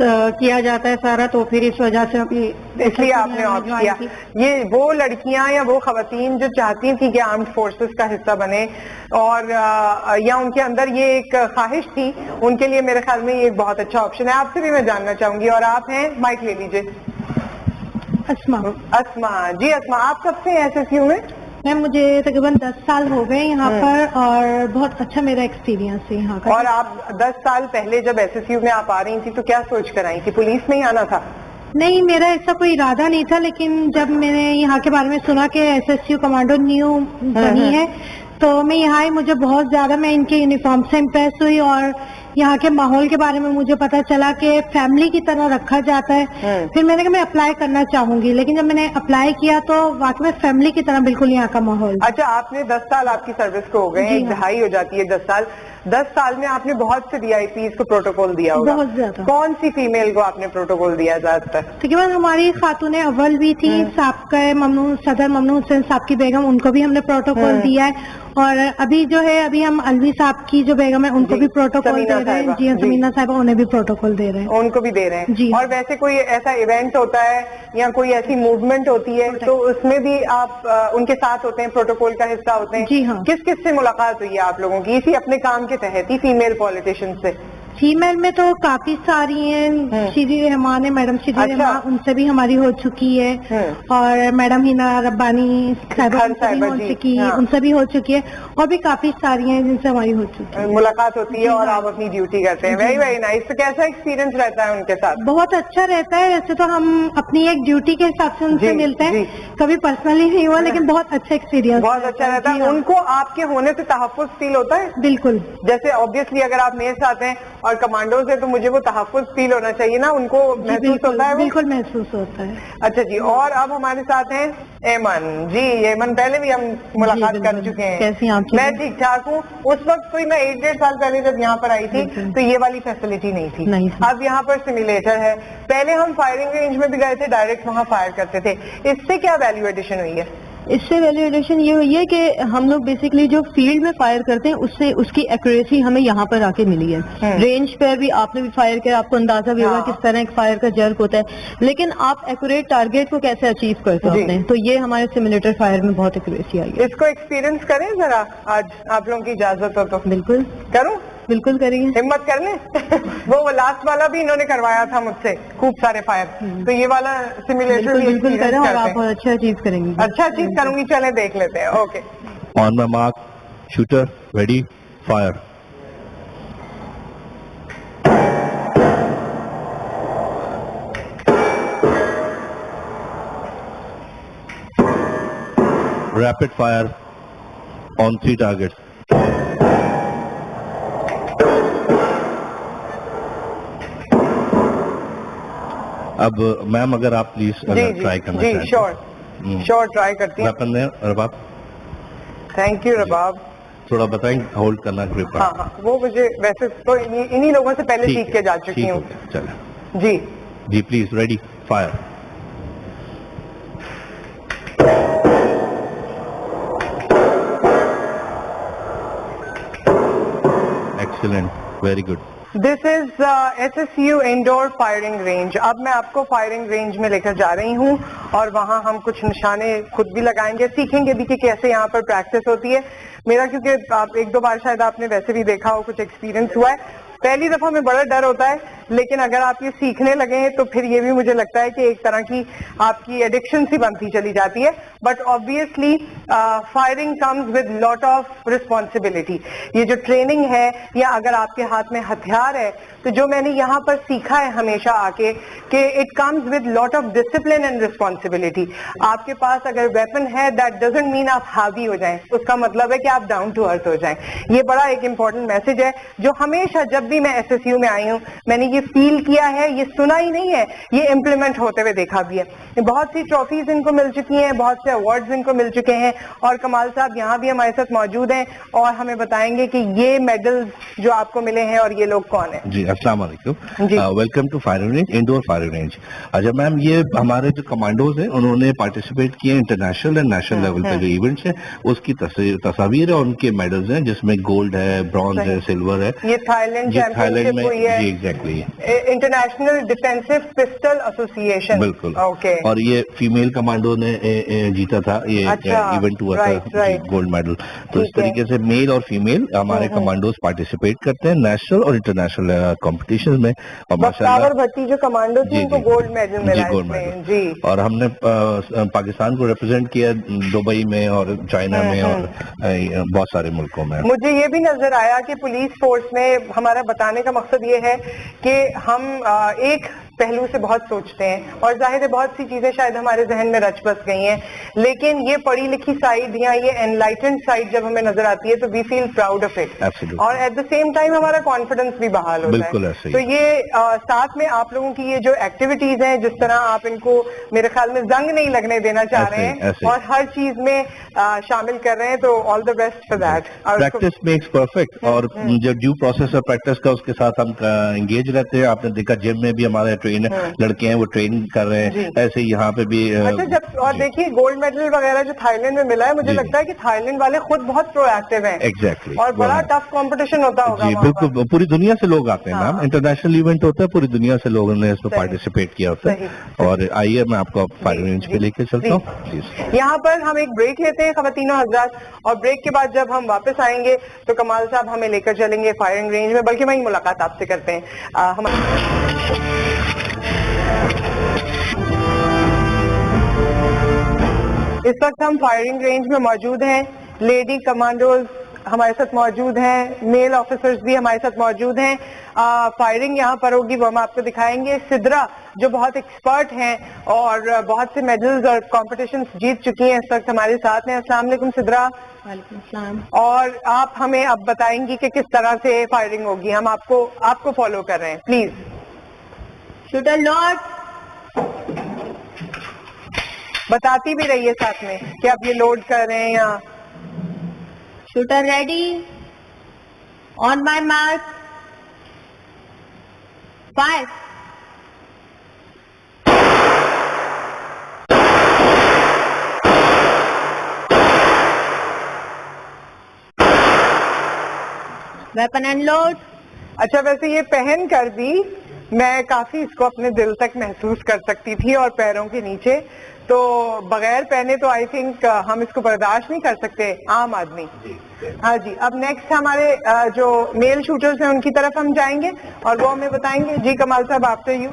किया जाता है सारा, तो फिर इस वजह से अभी इसलिए आपने ऑप्ट किया। ये वो लड़कियां या वो खवातीन जो चाहती थी कि आर्म्ड फोर्सेस का हिस्सा बने और या उनके अंदर ये एक ख्वाहिश थी, उनके लिए मेरे ख्याल में ये एक बहुत अच्छा ऑप्शन है। आपसे भी मैं जानना चाहूंगी, और आप हैं, माइक ले लीजिए। अस्मा जी, अस्मा आप कब से SSU में? मैम मुझे तकरीबन 10 साल हो गए यहाँ पर और बहुत अच्छा मेरा एक्सपीरियंस है यहाँ का। और आप 10 साल पहले जब SSU में आप आ रही थी तो क्या सोच कर आई थी? पुलिस में ही आना था? नहीं, मेरा ऐसा कोई इरादा नहीं था, लेकिन जब मैंने यहाँ के बारे में सुना कि SSU कमांडो न्यू बनी है तो मैं यहाँ आई। मुझे बहुत ज्यादा, मैं इनके यूनिफॉर्म से इम्प्रेस हुई और यहाँ के माहौल के बारे में मुझे पता चला कि फैमिली की तरह रखा जाता है। फिर मैंने कहा मैं अप्लाई करना चाहूंगी, लेकिन जब मैंने अप्लाई किया तो वाकई में फैमिली की तरह बिल्कुल यहाँ का माहौल। अच्छा, आपने 10 साल आपकी सर्विस को हो गए, एक दहाई हो जाती है 10 साल। 10 साल में आपने बहुत से VIPs को प्रोटोकॉल दिया होगा। बहुत ज्यादा। कौन सी फीमेल को आपने प्रोटोकॉल दिया ज्यादातर? तकरीबन हमारी खातून अव्वल भी थी, साबका सदर ममनून हुसैन साहब की बेगम, उनको भी हमने प्रोटोकॉल दिया है। और अभी जो है, अभी हम अलवी साहब की जो बेगम है उनको भी प्रोटोकॉल दे रहे हैं। जी, समीना साहिबा, उन्हें भी प्रोटोकॉल दे रहे हैं। उनको भी दे रहे हैं जी। और वैसे कोई ऐसा इवेंट होता है या कोई ऐसी मूवमेंट होती है तो उसमें भी आप उनके साथ होते हैं, प्रोटोकॉल का हिस्सा होते हैं? जी हाँ। किस किस से मुलाकात हुई है आप लोगों की इसी अपने काम के तहत ही फीमेल पॉलिटिशियन से? फीमेल में तो काफी सारी हैं, श्री रहमान है, मैडम श्री रहमान, उनसे भी हमारी हो चुकी है। और मैडम हिना रब्बानी साहिबा हो चुकी है, उनसे भी हो चुकी है। और भी काफी सारी हैं जिनसे हमारी हो चुकी है, मुलाकात होती है और आप अपनी ड्यूटी करते हैं। Very very nice. तो कैसा एक्सपीरियंस रहता है उनके साथ? बहुत अच्छा रहता है। वैसे तो हम अपनी एक ड्यूटी के हिसाब से उनसे मिलते हैं, कभी पर्सनली नहीं हुआ, लेकिन बहुत अच्छा एक्सपीरियंस, बहुत अच्छा रहता है। उनको आपके होने से तहफ़्फ़ुज़ फील होता है? बिल्कुल। जैसे ऑब्वियसली अगर आप मेरे साथ हैं और कमांडोज है तो मुझे वो तहफ़्फ़ुज़ फील होना चाहिए ना, उनको महसूस होता है? बिल्कुल महसूस होता है। अच्छा जी, और अब हमारे साथ हैं ऐमन जी। ऐमन, पहले भी हम मुलाकात कर चुके हैं। कैसी आप? मैं ठीक ठाक हूँ। उस वक्त कोई मैं 1-1.5 साल पहले जब यहाँ पर आई थी तो ये वाली फैसिलिटी नहीं थी। अब यहाँ पर सिमुलेटर है। पहले हम फायरिंग रेंज में भी गए थे, डायरेक्ट वहाँ फायर करते थे। इससे क्या वैल्यू एडिशन हुई है? इससे वैल्यू एडिशन ये हुई है कि हम लोग बेसिकली जो फील्ड में फायर करते हैं उससे उसकी एक्यूरेसी हमें यहाँ पर आके मिली है। रेंज पर भी आपने भी फायर किया, आपको अंदाजा भी होगा किस तरह एक फायर का जर्क होता है, लेकिन आप एक्यूरेट टारगेट को कैसे अचीव करते हो, तो ये हमारे सिमुलेटर फायर में बहुत एक्यूरेसी आई है। इसको एक्सपीरियंस करें जरा, आज आप लोगों की इजाजत हो तो? बिल्कुल करूँ। बिल्कुल करेंगे। हिम्मत कर लें। वो लास्ट वाला भी इन्होंने करवाया था मुझसे, खूब सारे फायर, तो ये वाला सिमुलेटर भी बिल्कुल करें और आप करते बहुत अच्छा अचीव करेंगे। हैं। अच्छा चीज करूंगी, चले देख लेते हैं। Okay, on my mark, shooter ready, fire. Rapid fire on 3 targets. अब मैम अगर आप प्लीज जी ट्राई करना जी, चाहें श्योर ट्राई करती हूँ। वेपन है रबाब, थैंक यू रबाब। थोड़ा बताएं होल्ड करना ग्रिप। हाँ हाँ, वो मुझे वैसे तो इन्हीं लोगों से पहले सीख के जा चुकी हूँ। चलो जी जी, please ready, fire. Excellent, very good. This is SSU indoor firing range. अब मैं आपको फायरिंग रेंज में लेकर जा रही हूँ और वहाँ हम कुछ निशाने खुद भी लगाएंगे, सीखेंगे भी कि कैसे यहाँ पर प्रैक्टिस होती है। मेरा क्योंकि आप एक दो बार शायद आपने वैसे भी देखा हो, कुछ एक्सपीरियंस हुआ है, पहली दफा में बड़ा डर होता है, लेकिन अगर आप ये सीखने लगे हैं तो फिर ये भी मुझे लगता है कि एक तरह की आपकी एडिक्शन सी बनती चली जाती है। But obviously firing comes with lot of responsibility. ये जो ट्रेनिंग है, या अगर आपके हाथ में हथियार है, तो जो मैंने यहाँ पर सीखा है हमेशा आके कि it comes with lot of discipline and responsibility. आपके पास अगर वेपन है, दैट डजंट मीन आप हावी हो जाएं, उसका मतलब है कि आप डाउन टू अर्थ हो जाएं। ये बड़ा एक इंपॉर्टेंट मैसेज है जो हमेशा जब भी मैं SSU में आई हूँ मैंने ये फील किया है, ये सुना ही नहीं है, ये इम्प्लीमेंट होते हुए देखा भी है। बहुत सी ट्रॉफीज इनको मिल चुकी हैं, बहुत से अवार्ड्स इनको मिल चुके हैं, और कमाल साहब यहाँ भी हमारे साथ मौजूद हैं और हमें बताएंगे कि ये मेडल्स जो आपको मिले हैं और ये लोग कौन है। जी अस्सलाम वालेकुम, जी। Welcome to firing range, indoor firing range. अच्छा मैम, ये हमारे जो कमांडोज हैं उन्होंने पार्टिसिपेट किए इंटरनेशनल एंड नेशनल लेवल पे जो इवेंट्स हैं उसकी तस्वीर है और उनके मेडल्स हैं, जिसमें गोल्ड है, ब्रॉन्ज है, सिल्वर है। ये थाईलैंड थाईलैंड में, हुई है, जी exactly, international defensive pistol association. बिल्कुल। ओके। और ये फीमेल कमांडो ने जीता था, ये अच्छा, इवेंट हुआ था, गोल्ड मेडल। तो इस ठीक है। तरीके से मेल और फीमेल हमारे कमांडोज पार्टिसिपेट करते हैं नेशनल और इंटरनेशनल कॉम्पिटिशन में। और बख्तावर भट्टी जो कमांडो थी उनको गोल्ड मेडल मिला गोल्ड इसमें। मेडल जी। और हमने पाकिस्तान को रिप्रेजेंट किया दुबई में और चाइना में और बहुत सारे मुल्कों में। मुझे ये भी नजर आया कि पुलिस फोर्स में हमारा बताने का मकसद ये है कि हम एक पहलू से बहुत सोचते हैं और जाहिर है बहुत सी चीजें शायद हमारे जहन में रच बस गई हैं, लेकिन ये पढ़ी लिखी साइड या ये एनलाइटेंड साइड जब हमें नजर आती है तो we feel proud of it, और एट द सेम टाइम हमारा कॉन्फिडेंस भी बहाल होता बिल्कुल है। ऐसे ही। तो ये साथ में आप लोगों की ये जो एक्टिविटीज हैं, जिस तरह आप इनको मेरे ख्याल में जंग नहीं लगने देना चाह रहे हैं और हर चीज में शामिल कर रहे हैं, तो all the best for that. Practice makes perfect, और जो ड्यू प्रोसेस है प्रैक्टिस का उसके साथ हम एंगेज रहते हैं। आपने देखा जिम में भी हमारे ट्रेन लड़के हैं वो ट्रेनिंग कर रहे हैं, ऐसे ही यहाँ पे भी। अच्छा, जब और देखिए गोल्ड मेडल वगैरह जो थाईलैंड में मिला है, मुझे लगता है कि थाईलैंड वाले खुद बहुत प्रोएक्टिव हैं। एग्जैक्टली। और बड़ा टफ कंपटीशन होता होगा जी वहाँ बिल्कुल, पूरी दुनिया से लोग आते हैं मैम, इंटरनेशनल इवेंट होता है, पूरी दुनिया से लोगों ने इसमें पार्टिसिपेट किया होता है। और आइए मैं आपको फायरिंग रेंज पे लेके चलता हूँ प्लीज। यहाँ पर हम एक ब्रेक लेते हैं ख़वातीनो हज़रात, और ब्रेक के बाद जब हम वापस आएंगे तो कमाल साहब हमें लेकर चलेंगे फायरिंग रेंज में, बल्कि वहीं मुलाकात आपसे करते हैं। इस वक्त हम फायरिंग रेंज में मौजूद हैं, लेडी कमांडोज हमारे साथ मौजूद हैं, मेल ऑफिसर्स भी हमारे साथ मौजूद हैं। फायरिंग यहाँ पर होगी वो हम आपको दिखाएंगे। सिद्रा जो बहुत एक्सपर्ट हैं और बहुत से मेडल्स और कॉम्पिटिशन्स जीत चुकी हैं, इस वक्त हमारे साथ हैं। अस्सलाम वालेकुम सिद्रा। वालेकुम अस्सलाम। और आप हमें अब बताएंगी कि किस तरह से फायरिंग होगी, हम आपको फॉलो कर रहे हैं, प्लीज। शूटर लॉर्ड, बताती भी रहिए साथ में कि आप ये लोड कर रहे हैं या shooter ready, on my mark, fire. Weapon and load. अच्छा, वैसे ये पहन कर भी मैं काफी इसको अपने दिल तक महसूस कर सकती थी और पैरों के नीचे, تو بغیر پہنے تو آئی تھنک ہم اس کو برداشت نہیں کر سکتے عام آدمی. ہاں جی, اب نیکسٹ ہمارے جو میل شوٹرز ہیں ان کی طرف ہم جائیں گے اور وہ ہمیں بتائیں گے. جی کمال صاحب, آفٹر یو.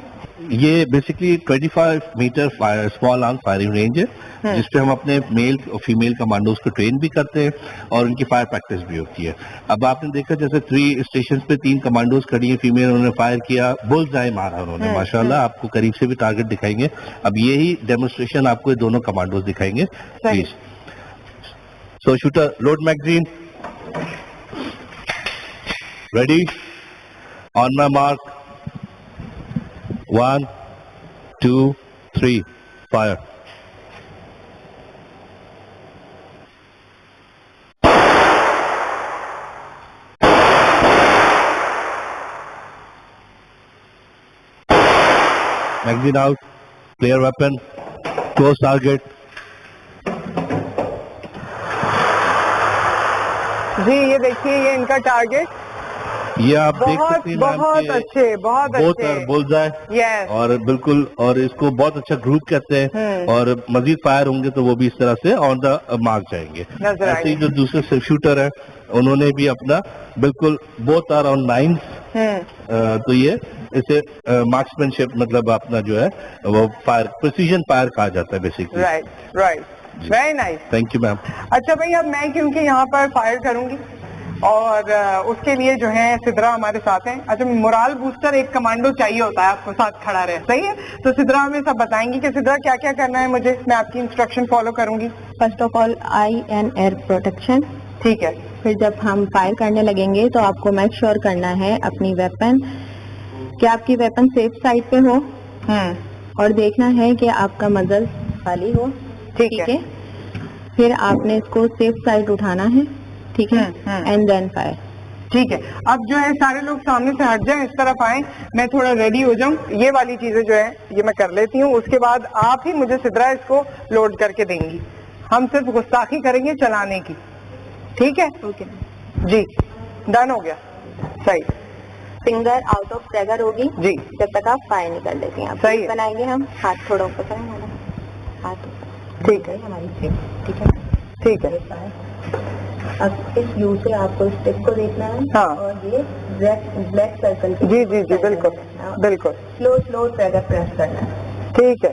یہ بیسکلی 25 میٹر اسمال آرم فائرنگ رینج ہے, جس پہ ہم اپنے میل اور فیمیل کمانڈوز کو ٹرین بھی کرتے ہیں اور ان کی فائر پریکٹس بھی ہوتی ہے. اب آپ نے دیکھا جیسے 3 اسٹیشن پہ 3 کمانڈوز کھڑی ہیں فیمیل, انہوں نے فائر کیا, بولز آئی مارا انہوں نے ماشاءاللہ. آپ کو قریب سے بھی ٹارگٹ دکھائیں گے. اب یہی ڈیمونسٹریشن آپ کو یہ دونوں کمانڈوز دکھائیں گے please. So shooter load magazine, ready, on my mark, 1 2 3 fire. Magazine out, clear weapon, close target. جی یہ دیکھیے یہ ان کا ٹارگٹ, یہ آپ دیکھ سکتے ہیں بہت اچھے, بہت اچھے بولزائے, یس. اور بالکل, اور اس کو بہت اچھا گروپ کہتے ہیں, اور مزید فائر ہوں گے تو وہ بھی اس طرح سے آن دا مارک جائیں گے. ایسے ہی جو دوسرے سیف شوٹر ہیں انہوں نے بھی اپنا بالکل بوتھ آر آن لائنز, تو یہ اسے مارکس مین شپ مطلب اپنا جو ہے وہ فائر پریسیژن فائر کہا جاتا ہے basically. Right right, very nice. Thank you ma'am. اچھا بھائی, اب میں کیونکہ یہاں پر فائر کروں گی اور اس کے لیے جو ہے سدرا ہمارے ساتھ ہیں. اچھا, مورال بوسٹر ایک کمانڈو چاہیے ہوتا ہے آپ کو ساتھ کھڑا رہے, صحیح ہے؟ تو سدرا ہمیں سب بتائیں گی کہ سدرا کیا کیا کرنا ہے مجھے, میں آپ کی انسٹرکشن فالو کروں گی. First of all eye and ear protection. ٹھیک ہے. پھر جب ہم فائر کرنے لگیں گے تو آپ کو میک شیور کرنا ہے اپنی ویپن کہ آپ کی ویپن سیف سائڈ پہ ہو, اور دیکھنا ہے کہ آپ کا مزل خالی ہو. ٹھیک ہے. پھر آپ نے اس کو سیف سائڈ اٹھانا ہے, ٹھیک ہے, اینڈ دین فائر. ٹھیک ہے. اب جو ہے سارے لوگ سامنے سے ہٹ جائیں, اس طرف آئیں, میں تھوڑا ریڈی ہو جاؤں. یہ والی چیزیں جو ہے یہ میں کر لیتی ہوں, اس کے بعد آپ ہی مجھے سدرا اس کو لوڈ کر کے دیں گی. ہم صرف گستاخی کریں گے چلانے کی, ٹھیک ہے؟ اوکے جی, ڈن ہو گیا. صحیح. فنگر آؤٹ آف ٹریگر ہوگی جی, جب تک آپ فائر نہیں کر لیتی ہیں. صحیح ہے. بنائیں گے ہم, ہاتھ تھوڑا اوپر کریں ہمارا, ہاتھ ٹھیک ہے, ہماری سیف, ٹھیک ہے, ٹھیک ہے. اب اس ویو سے آپ کو اس ٹپ کو دیکھنا ہے, ہاں, اور یہ بلیک سرکل. جی جی جی, بالکل بالکل. سلو سلو ٹریگر پریس کرنا ہے. ٹھیک ہے,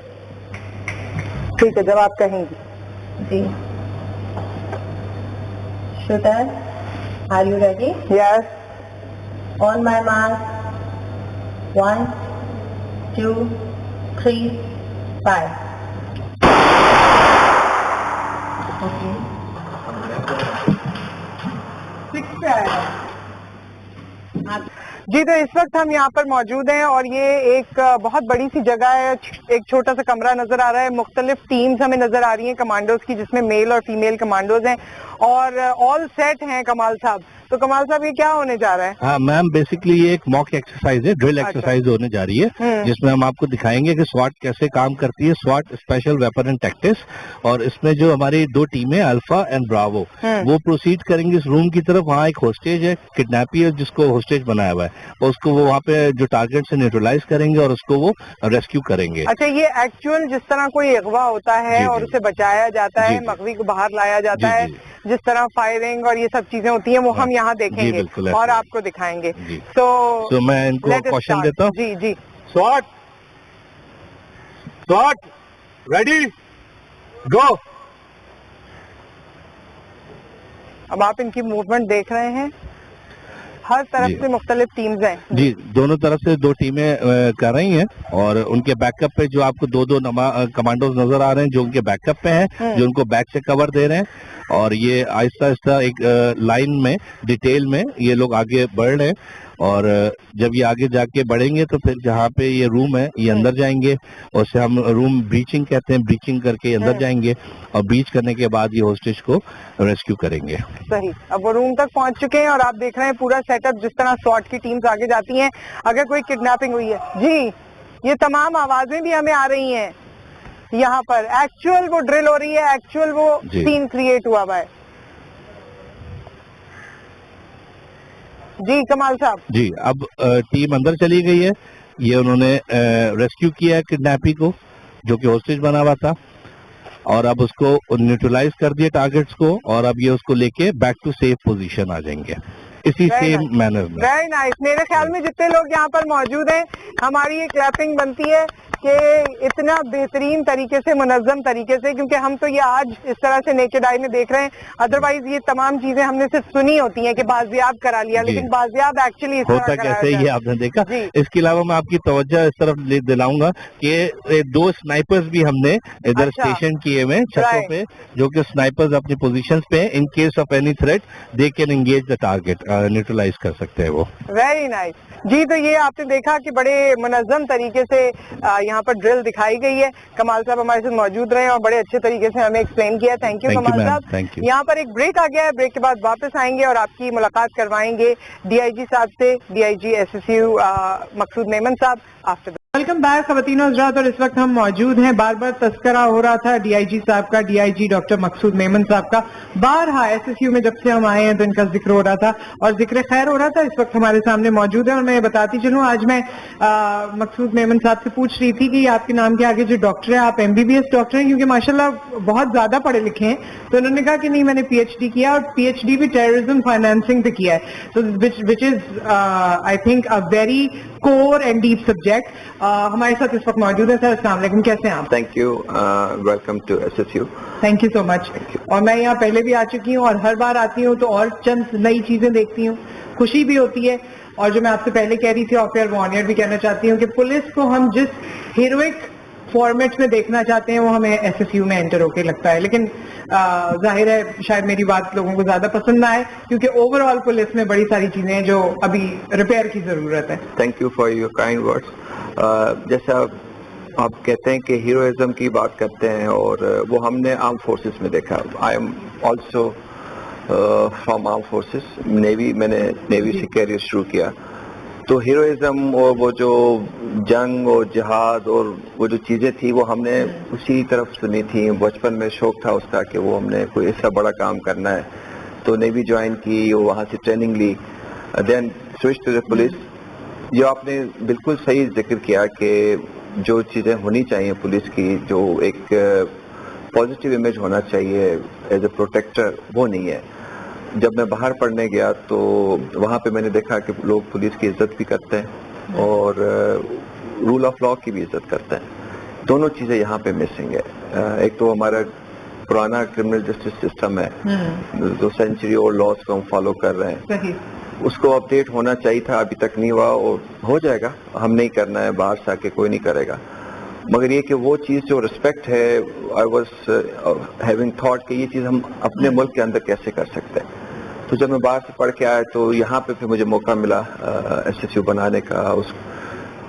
ٹھیک ہے, جب آپ کہیں گی. جی. Shooter, are you ready? Yes. On my mark, 1 2 3 5. جی, تو اس وقت ہم یہاں پر موجود ہیں اور یہ ایک بہت بڑی سی جگہ ہے. ایک چھوٹا سا کمرہ نظر آ رہا ہے, مختلف ٹیمز ہمیں نظر آ رہی ہیں کمانڈوز کی, جس میں میل اور فیمیل کمانڈوز ہیں, اور آل سیٹ ہیں. کمال صاحب, تو کمال صاحب یہ کیا ہونے جا رہا ہے؟ ہاں میم, بیسکلی یہ ایک موک ایکسرسائز ہے, ڈرل ایکسرسائز ہونے جا رہی ہے, جس میں ہم آپ کو دکھائیں گے کہ سواٹ کیسے کام کرتی ہے. سواٹ اسپیشل ویپن اینڈ ٹیکٹکس, اور اس میں جو ہماری 2 ٹیمیں الفا اینڈ براوو, وہ پروسیڈ کریں گے اس روم کی طرف. وہاں ایک ہوسٹیج ہے, کڈنیپی ہے, جس کو ہوسٹیج بنایا ہوا ہے, اور اس کو وہ وہاں پہ جو ٹارگیٹ سے نیوٹرلائز کریں گے اور اس کو وہ ریسکیو کریں گے. اچھا, یہ ایکچوئل جس طرح کوئی اغوا ہوتا ہے اور اسے بچایا جاتا ہے, مغوی کو باہر لایا جاتا ہے, جس طرح فائرنگ اور یہ سب چیزیں ہوتی ہیں, وہ ہم یہاں دیکھیں گے اور آپ کو دکھائیں گے. تو میں ان کو کوشچن دیتا ہوں. جی جی. سواٹ, سواٹ, ریڈی, گو. اب آپ ان کی موومنٹ دیکھ رہے ہیں, ہر طرف سے مختلف ٹیمز ہیں. جی, دونوں طرف سے 2 ٹیمیں کر رہی ہیں, اور ان کے بیک اپ پہ جو آپ کو 2 کمانڈوز نظر آ رہے ہیں جو ان کے بیک اپ پہ ہیں, جو ان کو بیک سے کور دے رہے ہیں, اور یہ آہستہ آہستہ ایک لائن میں ڈیٹیل میں یہ لوگ آگے بڑھ رہے ہیں. اور جب یہ آگے جا کے بڑھیں گے تو پھر جہاں پہ یہ روم ہے یہ اندر جائیں گے, اور اسے ہم روم بریچنگ کہتے ہیں. بریچنگ کر کے اندر جائیں گے, اور بریچ کرنے کے بعد یہ ہوسٹیج کو ریسکیو کریں گے. صحیح. اب وہ روم تک پہنچ چکے ہیں, اور آپ دیکھ رہے ہیں پورا سیٹ اپ, جس طرح سواٹ کی ٹیمز آگے جاتی ہیں اگر کوئی کڈنیپنگ ہوئی ہے. جی, یہ تمام آوازیں بھی ہمیں آ رہی ہیں یہاں پر. ایکچوئل وہ ڈرل ہو رہی ہے, ایکچوئل وہ سین کریٹ ہوا ہوا ہے. جی کمال صاحب. جی, اب ٹیم اندر چلی گئی ہے. یہ انہوں نے ریسکیو کیا ہے کڈنیپی کو, جو کہ ہوسٹیج بنا ہوا تھا, और अब उसको न्यूट्रलाइज कर दिए टारगेट्स को, और अब ये उसको लेके बैक टू सेफ पोजीशन आ जाएंगे इसी सेम मैनर में। Very nice. मेरे ख्याल में जितने लोग यहाँ पर मौजूद हैं, हमारी ये क्लैपिंग बनती है कि इतना बेहतरीन तरीके से, मुनज़्ज़म तरीके से, क्योंकि हम तो ये आज इस तरह से नेकेड आई में देख रहे हैं, अदरवाइज ये तमाम चीजें हमने सिर्फ सुनी होती हैं कि बाजियाब करा लिया, लेकिन बाजियाब एक्चुअली होता कैसे ये आपने देखा। इसके अलावा मैं आपकी तवज्जो इस तरफ दिलाऊंगा कि 2 स्नाइपर्स भी हमने इधर स्टेशन किए हुए छतों पे, जो कि स्नाइपर्स अपनी पोजीशंस पे in case of any threat they can engage the target, neutralize कर सकते हैं वो। वेरी नाइस जी। तो ये आपने देखा कि बड़े मुनज़्ज़म तरीके से यहाँ पर ड्रिल दिखाई गई है। कमाल साहब हमारे साथ मौजूद रहे और बड़े अच्छे तरीके से हमें एक्सप्लेन किया। थैंक यू कमाल साहब। यहाँ पर एक ब्रेक आ गया है, ब्रेक के बाद वापस आएंगे और आपकी मुलाकात करवाएंगे DIG साहब से, DIG SSU मकसूद मेमन साहब। आफ्टर वेलकम बैक ख़वातीन और हज़रात, और इस वक्त हम मौजूद हैं, बार बार तस्करा हो रहा था DIG साहब का, DIG डॉक्टर मकसूद मेमन साहब का। बारहा SSU में जब से हम आए हैं तो इनका जिक्र हो रहा था और जिक्र खैर हो रहा था। इस वक्त हमारे सामने मौजूद है और मैं बताती चलूँ, आज मैं मकसूद मेमन साहब से पूछ रही थी कि आपके नाम के आगे जो डॉक्टर है, आप MBBS डॉक्टर हैं, क्योंकि माशाल्लाह बहुत ज्यादा पढ़े लिखे हैं। तो उन्होंने कहा कि नहीं, मैंने PhD किया और PhD भी टेररिज्म फाइनेंसिंग पे किया है, तो which is I think a very core and deep subject. हमारे साथ इस वक्त मौजूद है। सर अस्सलाम वालेकुम, कैसे हैं आप? Thank you, welcome to SSU। Thank you so much. और मैं यहाँ पहले भी आ चुकी हूँ और हर बार आती हूँ तो और चंद नई चीजें देखती हूँ, खुशी भी होती है। और जो मैं आपसे पहले कह रही थी ऑफ एयर, ऑन एयर भी कहना चाहती हूँ कि पुलिस को हम जिस हीरोइक फॉर्मेट में देखना चाहते हैं वो हमें SSU में एंटर होके लगता है, लेकिन जाहिर है शायद मेरी बात लोगों को ज्यादा पसंद ना आए, क्योंकि ओवरऑल पुलिस में बड़ी सारी चीजें हैं जो अभी रिपेयर की जरूरत है। Thank you for your kind words. जैसा आप कहते हैं कि हीरोइज्म की बात करते हैं, और वो हमने आर्म फोर्सेस में देखा। I am also from arm forces, navy, मैंने नेवी से कैरियर शुरू किया। तो हीरोइज्म और वो जो जंग और जिहाद और वो जो चीज़ें थी वो हमने उसी तरफ सुनी थी। बचपन में शौक था उसका कि वो हमने कोई ऐसा बड़ा काम करना है, तो नेवी ज्वाइन की और वहाँ से ट्रेनिंग ली, then switch to the police. जो आपने बिल्कुल सही जिक्र किया कि जो चीज़ें होनी चाहिए पुलिस की, जो एक पॉजिटिव इमेज होना चाहिए एज ए प्रोटेक्टर, वो नहीं है। जब मैं बाहर पढ़ने गया तो वहाँ पे मैंने देखा कि लोग पुलिस की इज्जत भी करते हैं और रूल ऑफ लॉ की भी इज्जत करते हैं। दोनों चीज़ें यहाँ पे मिसिंग है। एक तो हमारा पुराना क्रिमिनल जस्टिस सिस्टम है, जो सेंचुरी और लॉज को हम फॉलो कर रहे हैं, उसको अपडेट होना चाहिए था, अभी तक नहीं हुआ और हो जाएगा। हम नहीं करना है, बाहर से आके कोई नहीं करेगा। मगर ये कि वो चीज़ जो रिस्पेक्ट है, आई वॉज हैविंग थॉट कि ये चीज़ हम अपने मुल्क के अंदर कैसे कर सकते हैं। तो जब मैं बाहर से पढ़ के आया तो यहाँ पे फिर मुझे मौका मिला SSU बनाने का।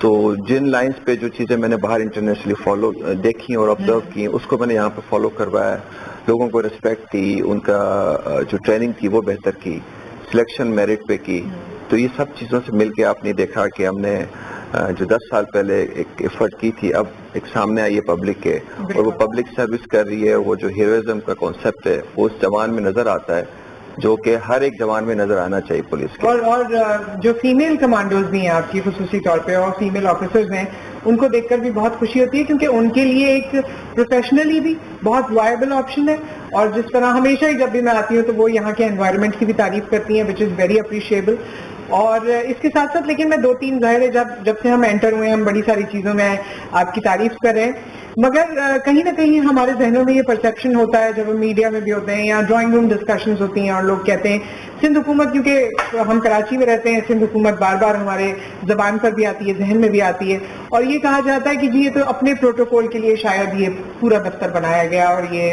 तो जिन लाइंस पे जो चीज़ें मैंने बाहर इंटरनेशनली फॉलो देखी और ऑब्जर्व की, उसको मैंने यहाँ पे फॉलो करवाया। लोगों को रिस्पेक्ट दी, उनका जो ट्रेनिंग थी वो बेहतर की, सिलेक्शन मेरिट पे की। तो ये सब चीज़ों से मिल के आपने देखा कि हमने जो 10 साल पहले एक एफर्ट की थी, अब एक सामने आई है पब्लिक के, और वो पब्लिक सर्विस कर रही है। वो जो हीरोइज्म का कॉन्सेप्ट है वो उस जवान में नजर आता है, जो कि हर एक जवान में नजर आना चाहिए पुलिस के। और जो फीमेल कमांडोज भी हैं आपकी खुसूसी तौर पे, और फीमेल ऑफिसर्स हैं, उनको देखकर भी बहुत खुशी होती है, क्योंकि उनके लिए एक प्रोफेशनली भी बहुत वायबल ऑप्शन है। और जिस तरह हमेशा ही जब भी मैं आती हूँ तो वो यहाँ के एनवायरनमेंट की भी तारीफ करती हैं, विच इज़ वेरी अप्रिशिएबल। और इसके साथ साथ लेकिन मैं 2-3 ज़ाहिर है जब से हम एंटर हुए हैं, हम बड़ी सारी चीज़ों में आपकी तारीफ कर रहे हैं, मगर कहीं ना कहीं हमारे जहनों में ये परसेप्शन होता है, जब हम मीडिया में भी होते हैं या ड्राइंग रूम डिस्कशंस होती हैं और लोग कहते हैं सिंध हुकूमत, क्योंकि हम कराची में रहते हैं, सिंध हुकूमत बार बार हमारे जबान पर भी आती है, जहन में भी आती है, और ये कहा जाता है कि जी ये तो अपने प्रोटोकॉल के लिए शायद ये पूरा दफ्तर बनाया गया और ये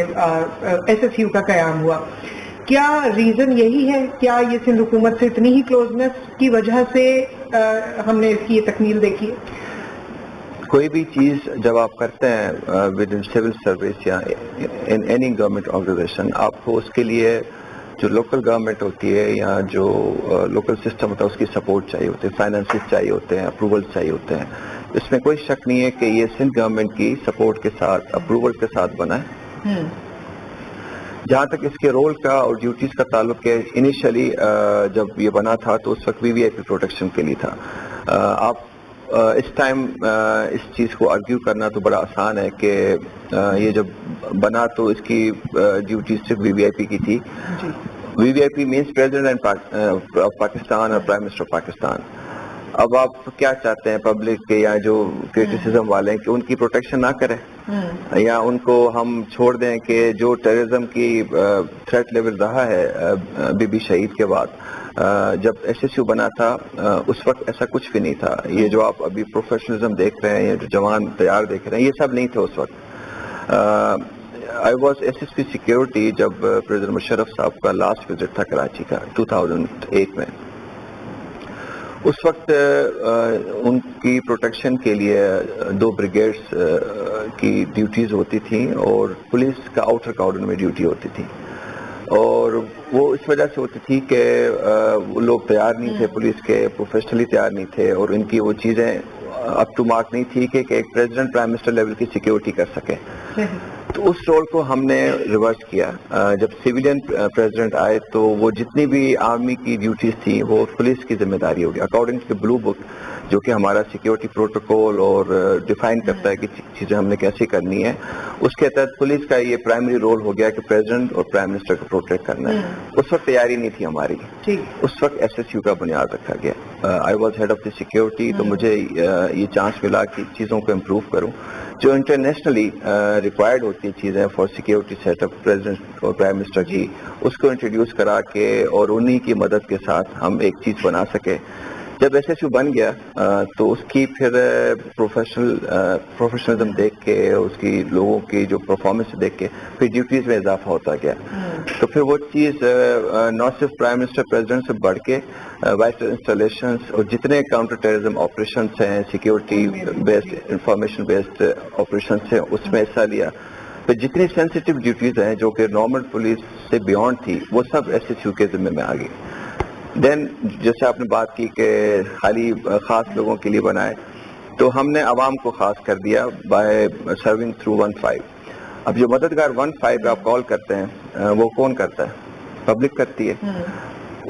SSU का कयाम हुआ। क्या रीजन यही है? क्या ये सिंध हुकूमत से इतनी ही क्लोजनेस की वजह से हमने इसकी ये तकमील देखी है? कोई भी चीज़ जब आप करते हैं विद इन सिविल सर्विस या इन एनी गवर्नमेंट ऑर्गेनाइजेशन, आपको उसके लिए जो लोकल गवर्नमेंट होती है या जो लोकल सिस्टम होता है उसकी सपोर्ट चाहिए होती है, फाइनेंसेस चाहिए होते हैं, अप्रूवल चाहिए होते हैं। इसमें कोई शक नहीं है कि ये सिंध गवर्नमेंट की सपोर्ट के साथ, अप्रूवल के साथ बना है। जहाँ तक इसके रोल का और ड्यूटीज का ताल्लुक है, इनिशियली जब ये बना था तो उस वक्त वीवीआईपी प्रोटेक्शन के लिए था। आप اس ٹائم اس چیز کو آرگیو کرنا تو بڑا آسان ہے کہ یہ جب بنا تو اس کی ڈیوٹی صرف وی وی آئی پی کی تھی. V V I P means president of Pakistan اور پرائم منسٹر آف پاکستان. اب آپ کیا چاہتے ہیں پبلک کے یا جو کرٹیسزم والے ہیں کہ ان کی پروٹیکشن نہ کریں یا ان کو ہم چھوڑ دیں کہ جو ٹیررزم کی تھریٹ لیول رہا ہے بی بی شہید کے بعد. جب ایس ایس یو بنا تھا اس وقت ایسا کچھ بھی نہیں تھا. یہ جو آپ ابھی پروفیشنلزم دیکھ رہے ہیں یا جو جوان تیار دیکھ رہے ہیں یہ سب نہیں تھے اس وقت. I was S S P security جب پریزیڈنٹ مشرف صاحب کا لاسٹ وزٹ تھا کراچی کا 2008 میں. اس وقت ان کی پروٹیکشن کے لیے 2 بریگیڈز کی ڈیوٹیز ہوتی تھیں اور پولیس کا آؤٹر کارڈن میں ڈیوٹی ہوتی تھی. اور وہ اس وجہ سے ہوتی تھی کہ وہ لوگ تیار نہیں تھے پولیس کے, پروفیشنلی تیار نہیں تھے اور ان کی وہ چیزیں اپ ٹو مارک نہیں تھی کہ ایک پریزیڈنٹ پرائم منسٹر لیول کی سیکیورٹی کر سکے. تو اس رول کو ہم نے ریورس کیا. جب سویلین پریزیڈنٹ آئے تو وہ جتنی بھی آرمی کی ڈیوٹیز تھیں وہ پولیس کی ذمہ داری ہو گئی اکارڈنگ ٹو بلو بک جو کہ ہمارا سیکیورٹی پروٹوکول اور ڈیفائن کرتا ہے کہ چیزیں ہم نے کیسے کرنی ہے. اس کے تحت پولیس کا یہ پرائمری رول ہو گیا کہ پریزیڈنٹ اور پرائم منسٹر کو پروٹیکٹ کرنا ہے. اس وقت تیاری نہیں تھی ہماری. اس وقت ایس ایس یو کا بنیاد رکھا گیا. I was head of the security. تو مجھے یہ چانس ملا کہ چیزوں کو امپروو کروں جو انٹرنیشنلی ریکوائرڈ ہوتی ہیں چیزیں for security set up president اور پرائم منسٹر کی, اس کو انٹروڈیوس کرا کے اور انہی کی مدد کے ساتھ ہم ایک چیز بنا سکے. جب ایس ایس یو بن گیا تو اس کی پھر پروفیشنلزم دیکھ کے اس کی لوگوں کی جو پرفارمنس دیکھ کے پھر ڈیوٹیز میں اضافہ ہوتا گیا. تو پھر وہ چیز نہ صرف پرائم منسٹر پریزیڈنٹ سے بڑھ کے وائٹل انسٹالیشنز اور جتنے کاؤنٹر ٹیررزم آپریشنس ہیں, security based information based operations ہیں, اس میں حصہ لیا. پھر جتنی سینسٹیو ڈیوٹیز ہیں جو کہ نارمل پولیس سے بیونڈ تھی وہ سب ایس ایس یو کے ذمے میں آ گئی. دین جیسے آپ نے بات کی کہ خالی خاص لوگوں کے لیے بنائے تو ہم نے عوام کو خاص کر دیا بائی سرونگ تھرو 15. اب جو مددگار 15 آپ کال کرتے ہیں وہ کون کرتا ہے؟ پبلک کرتی ہے.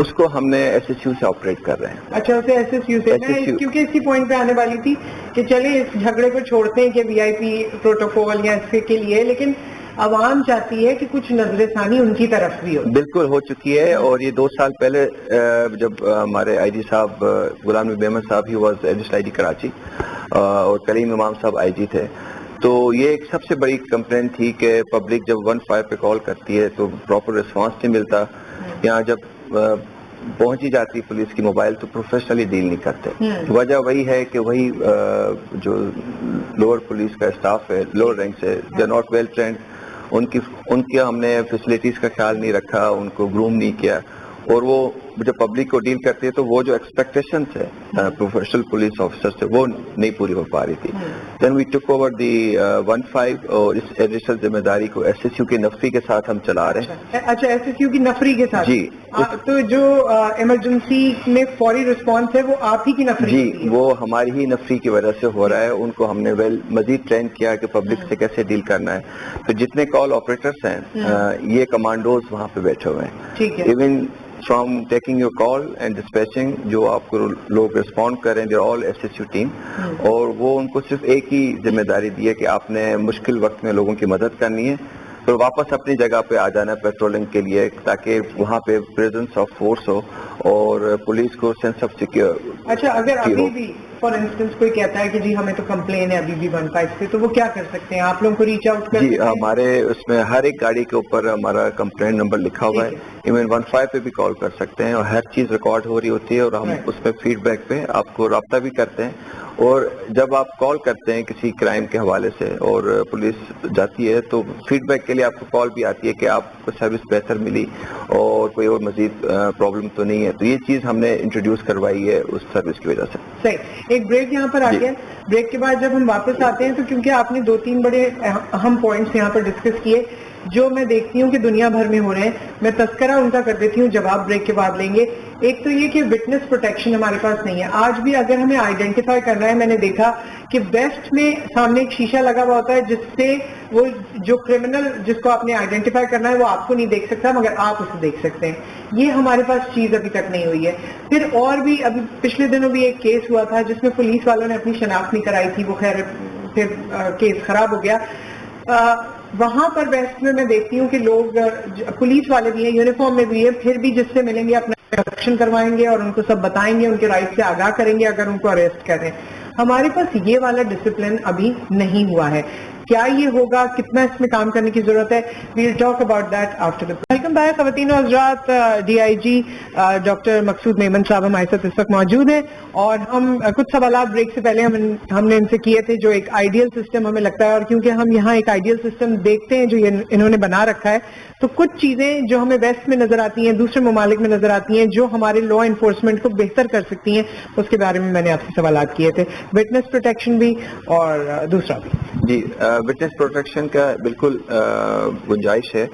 اس کو ہم نے ایس ایس یو سے آپریٹ کر رہے ہیں. اچھا اسے ایس ایس یو سے. میں کیونکہ اسی پوائنٹ پہ آنے والی تھی کہ چلے اس جھگڑے کو چھوڑتے ہیں کہ وی آئی پی پروٹوکول یا اس کے لیے, لیکن عوام چاہتی ہے کہ کچھ نظر ثانی ان کی طرف بھی ہو. بالکل ہو چکی ہے. اور یہ 2 سال پہلے جب ہمارے آئی جی صاحب غلام نبی احمد صاحب ہی واز ایڈیشنل آئی جی کراچی اور کلیم امام صاحب آئی جی تھے, تو یہ ایک سب سے بڑی کمپلین تھی کہ پبلک جب 15 پہ کال کرتی ہے تو پراپر رسپانس نہیں ملتا. یہاں جب پہنچی جاتی پولیس کی موبائل تو پروفیشنلی ڈیل نہیں کرتے. وجہ وہی ہے کہ وہی جو لوور پولیس کا اسٹاف ہے, لوور رینک سے, they are not well trained. ان کی ہم نے فیسلٹیز کا خیال نہیں رکھا, ان کو گروم نہیں کیا, اور وہ جب پبلک کو ڈیل کرتے تو وہ جو ایکسپیکٹیشنس ہے پروفیشنل پولیس آفیسر سے وہ نہیں پوری ہو پا رہی تھی. دین وی ٹک اوور دی 15 اور اس ایڈیشنل ذمہ داری کو ایس ایس یو کی نفری کے ساتھ ہم چلا رہے ہیں. اچھا ایس ایس یو کی نفری کے ساتھ. جی. تو جو ایمرجنسی میں فوری رسپانس ہے وہ آپ ہی کی نفری؟ جی وہ ہماری ہی نفری کی وجہ سے ہو رہا ہے. ان کو ہم نے مزید ٹرین کیا کہ پبلک سے کیسے ڈیل کرنا ہے. تو جتنے کال آپریٹرس ہیں یہ کمانڈوز وہاں پہ بیٹھے ہوئے ہیں. ٹھیک ہے. Even from taking your call and dispatching جو آپ کو لوگ رسپونڈ کریں دے all S S you team, اور وہ ان کو صرف ایک ہی ذمہ داری دی ہے کہ آپ نے مشکل وقت میں لوگوں کی مدد کرنی ہے پھر واپس اپنی جگہ پہ آ جانا ہے پیٹرولنگ کے لیے, تاکہ وہاں پہ پریزنس آف فورس ہو اور پولیس کو سینس آف سیکیور. اچھا اگر ابھی بھی فار انسٹنس کوئی کہتا ہے کہ جی ہمیں تو کمپلین ہے ابھی بھی 15 سے, تو وہ کیا کر سکتے ہیں؟ آپ لوگوں کو ریچ آؤٹ کر جی ہمارے اس میں ہر ایک گاڑی کے اوپر ہمارا کمپلین نمبر لکھا ہوا ہے. ایون 15 پہ بھی کال کر سکتے ہیں اور ہر چیز ریکارڈ ہو رہی ہوتی ہے اور ہم اس پہ فیڈ بیک پہ آپ کو رابطہ بھی کرتے ہیں. اور جب آپ کال کرتے ہیں کسی کرائم کے حوالے سے اور پولیس جاتی ہے تو فیڈ بیک کے لیے آپ کو کال بھی آتی ہے کہ آپ کو سروس بہتر ملی اور کوئی اور مزید پرابلم تو نہیں ہے. تو یہ چیز ہم نے انٹروڈیوس کروائی ہے اس سروس کی وجہ سے. صحیح. ایک بریک یہاں پر آ گیا. بریک کے بعد جب ہم واپس آتے ہیں تو کیونکہ آپ نے 2-3 بڑے اہم پوائنٹس یہاں پر ڈسکس کیے جو میں دیکھتی ہوں کہ دنیا بھر میں ہو رہے ہیں, میں تذکرہ ان کا کر دیتی ہوں, جواب بریک کے بعد لیں گے. ایک تو یہ کہ وٹنس پروٹیکشن ہمارے پاس نہیں ہے. آج بھی اگر ہمیں آئیڈینٹیفائی کرنا ہے, میں نے دیکھا کہ ویسٹ میں سامنے ایک شیشہ لگا ہوا ہوتا ہے جس سے وہ جو کرمنل جس کو آپ نے آئیڈینٹیفائی کرنا ہے وہ آپ کو نہیں دیکھ سکتا مگر آپ اسے دیکھ سکتے ہیں. یہ ہمارے پاس چیز ابھی تک نہیں ہوئی ہے. پھر اور بھی ابھی پچھلے دنوں بھی ایک کیس ہوا تھا جس میں پولیس والوں نے اپنی شناخت نہیں کرائی تھی, وہ خیر پھر کیس خراب ہو گیا. وہاں پر ویسٹ میں دیکھتی ہوں کہ لوگ پولیس والے بھی ہیں, یونیفارم میں بھی ہیں, پھر بھی جس سے ملیں گے اپنا انٹروڈکشن کروائیں گے اور ان کو سب بتائیں گے, ان کے رائٹ سے آگاہ کریں گے اگر ان کو اریسٹ کریں. ہمارے پاس یہ والا ڈسپلن ابھی نہیں ہوا ہے. کیا یہ ہوگا, کتنا اس میں کام کرنے کی ضرورت ہے, we'll talk about that after the. Welcome back خواتین و حضرات. ڈی آئی جی ڈاکٹر مقصود میمن صاحب ہمارے ساتھ اس وقت موجود ہیں اور ہم کچھ سوالات بریک سے پہلے ہم نے ان سے کیے تھے جو ایک آئیڈیل سسٹم ہمیں لگتا ہے, اور کیونکہ ہم یہاں ایک آئیڈیل سسٹم دیکھتے ہیں جو انہوں نے بنا رکھا ہے, تو کچھ چیزیں جو ہمیں ویسٹ میں نظر آتی ہیں, دوسرے ممالک میں نظر آتی ہیں, جو ہمارے لا انفورسمنٹ کو بہتر کر سکتی ہیں, اس کے بارے میں میں نے آپ سے سوالات کیے تھے. وٹنس پروٹیکشن بھی اور دوسرا بھی. جی, وٹنس پروٹیکشن کا بالکل گنجائش ہے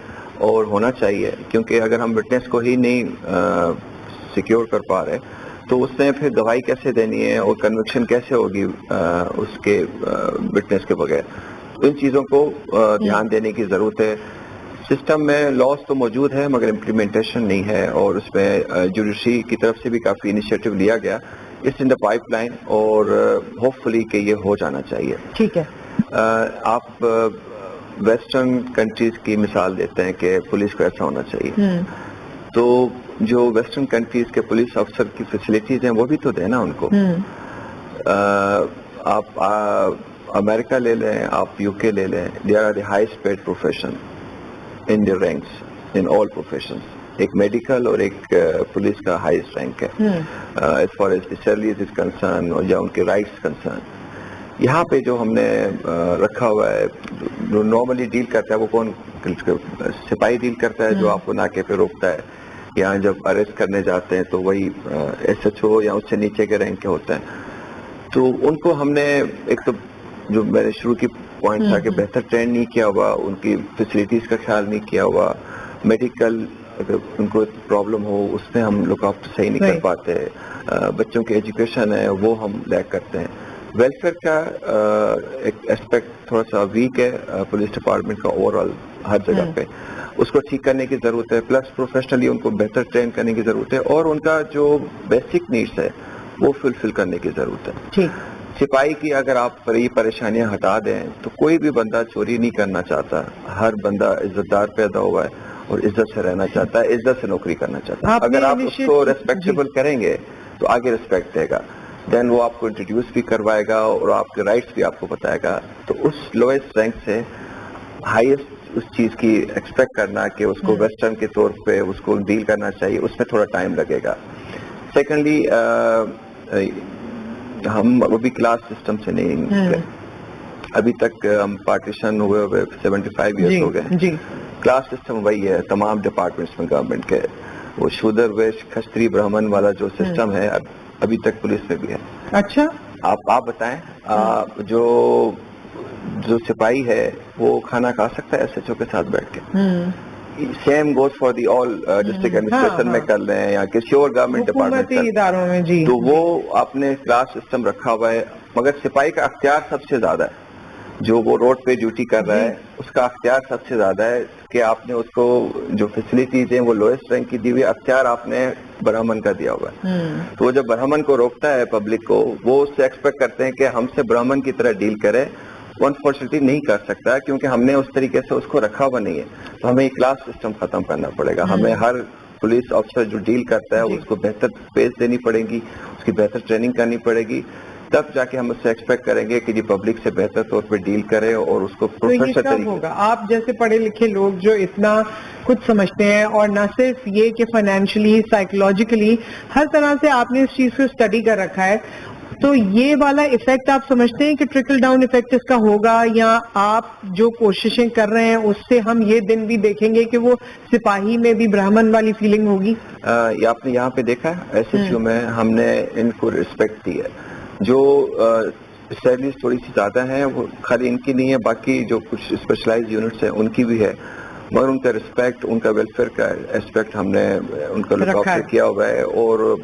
اور ہونا چاہیے, کیونکہ اگر ہم وٹنس کو ہی نہیں سیکیور کر پا رہے تو اس نے پھر گواہی کیسے دینی ہے اور کنوکشن کیسے ہوگی اس کے وٹنس کے بغیر. ان چیزوں کو دھیان دینے کی ضرورت ہے. سسٹم میں لاس تو موجود ہے مگر امپلیمنٹیشن نہیں ہے, اور اس میں جوڈیشری کی طرف سے بھی کافی انیشیٹو لیا گیا. It's in the pipeline اور ہوپ فلی کہ یہ ہو جانا چاہیے. ٹھیک ہے. آپ ویسٹرن کنٹریز کی مثال دیتے ہیں کہ پولیس کو ایسا ہونا چاہیے, تو جو ویسٹرن کنٹریز کے پولیس افسر کی فیسلٹیز ہیں وہ بھی تو دیں نا ان کو. آپ امریکہ لے لیں, آپ یو کے لے لیں, they are the highest paid profession in the ranks in all professions. ایک میڈیکل اور ایک پولیس کا ہائیسٹ رینک ہے as far as the salaries is concern اور یا ان کے رائٹس کنسرن. یہاں پہ جو ہم نے رکھا ہوا ہے جو نارملی ڈیل کرتا ہے وہ کون, سپاہی ڈیل کرتا ہے جو آپ کو ناکے پہ روکتا ہے. یہاں جب اریسٹ کرنے جاتے ہیں تو وہی ایس ایچ او یا اس سے نیچے کے رینک کے ہوتے ہیں. تو ان کو ہم نے ایک تو جو میرے شروع کی پوائنٹ تھا کہ بہتر ٹرین نہیں کیا ہوا, ان کی فیسلٹیز کا خیال نہیں کیا ہوا. میڈیکل اگر ان کو پرابلم ہو اس میں ہم لک آفٹر صحیح نہیں کر پاتے. بچوں کی ایجوکیشن ہے وہ ہم لیک کرتے ہیں. ویلفیئر کا ایک اسپیکٹ تھوڑا سا ویک ہے پولیس ڈپارٹمنٹ کا اوور آل ہر جگہ پہ, اس کو ٹھیک کرنے کی ضرورت ہے. پلس پروفیشنلی ان کو بہتر ٹرین کرنے کی ضرورت ہے اور ان کا جو بیسک نیڈس ہے وہ فلفل کرنے کی ضرورت ہے. سپاہی کی اگر آپ یہ پریشانیاں ہٹا دیں تو کوئی بھی بندہ چوری نہیں کرنا چاہتا. ہر بندہ عزت دار پیدا ہوا ہے اور عزت سے رہنا چاہتا ہے, عزت سے نوکری کرنا چاہتا ہے. اگر آپ اس کو ریسپیکٹیبل کریں گے تو آگے ریسپیکٹ دے گا, دین وہ آپ کو انٹروڈیوس بھی کروائے گا اور آپ کے رائٹس بھی آپ کو بتائے گا. تو اس لوئسٹ رینک سے ہائیسٹ اس چیز کی ایکسپیکٹ کرنا کہ اس کو ویسٹرن کے طور پہ اس کو ڈیل کرنا چاہیے, اس میں تھوڑا ٹائم لگے گا. سیکنڈلی ہم ابھی کلاس سسٹم سے نہیں گئے, ابھی تک ہم پارٹیشن ہوئے 75 ایئرس ہو گئے. کلاس سسٹم وہی ہے تمام ڈپارٹمنٹس میں گورنمنٹ کے. وہ شودر ویش کھستری برہمن والا جو سسٹم ہے ابھی تک پولیس میں بھی ہے. اچھا, آپ بتائیں, جو سپاہی ہے وہ کھانا کھا سکتا ہے ایس ایچ او کے ساتھ بیٹھ کے؟ Same goes for the all district administration میں کر لیں یا کسی اور گورنمنٹ ڈپارٹمنٹ اداروں میں. جی, تو وہ آپ نے کلاس سسٹم رکھا ہوا ہے, مگر سپاہی کا اختیار سب سے زیادہ ہے. جو وہ روڈ پہ ڈیوٹی کر رہا ہے اس کا اختیار سب سے زیادہ ہے کہ آپ نے اس کو جو فیسلٹیز ہیں وہ لوئسٹ رینک کی دی ہوئی, اختیار آپ نے برہمن کا دیا ہوا ہے. تو وہ جب برہمن کو روکتا ہے پبلک کو, وہ اس سے ایکسپیکٹ کرتے ہیں کہ ہم سے برہمن کی طرح ڈیل کرے. وہ انفارچونیٹلی نہیں کر سکتا کیونکہ ہم نے اس طریقے سے اس کو رکھا ہوا نہیں ہے. تو ہمیں یہ کلاس سسٹم ختم کرنا پڑے گا. ہمیں ہر پولیس افسر جو ڈیل کرتا ہے اس کو بہتر اسپیس دینی پڑے گی, اس کی بہتر ٹریننگ کرنی پڑے گی, تب جا کے ہم اس سے ایکسپیکٹ کریں گے کہ یہ پبلک سے بہتر طور پہ ڈیل کرے اور اس کو پروفیشنل طریقے ہوگا. آپ جیسے پڑھے لکھے لوگ جو اتنا کچھ سمجھتے ہیں, اور نہ صرف یہ کہ فائنینشلی سائیکولوجیکلی ہر طرح سے آپ نے اس چیز کو اسٹڈی کر رکھا ہے, تو یہ والا ایفیکٹ آپ سمجھتے ہیں کہ ٹرکل ڈاؤن ایفیکٹ اس کا ہوگا, یا آپ جو کوششیں کر رہے ہیں اس سے ہم یہ دن بھی دیکھیں گے کہ وہ سپاہی میں بھی برہمن والی فیلنگ ہوگی؟ آپ نے یہاں پہ دیکھا ہے ایس ایچ او میں ہم نے ان کو ریسپیکٹ دی ہے. جو سیلریز تھوڑی سی زیادہ ہیں وہ خالی ان کی نہیں ہے, باقی جو کچھ اسپیشلائز یونٹس ہیں ان کی بھی ہے. मगर उनका रिस्पेक्ट, उनका वेलफेयर का एस्पेक्ट हमने उनका लुक रखा है। आफ्टर किया हुआ है, और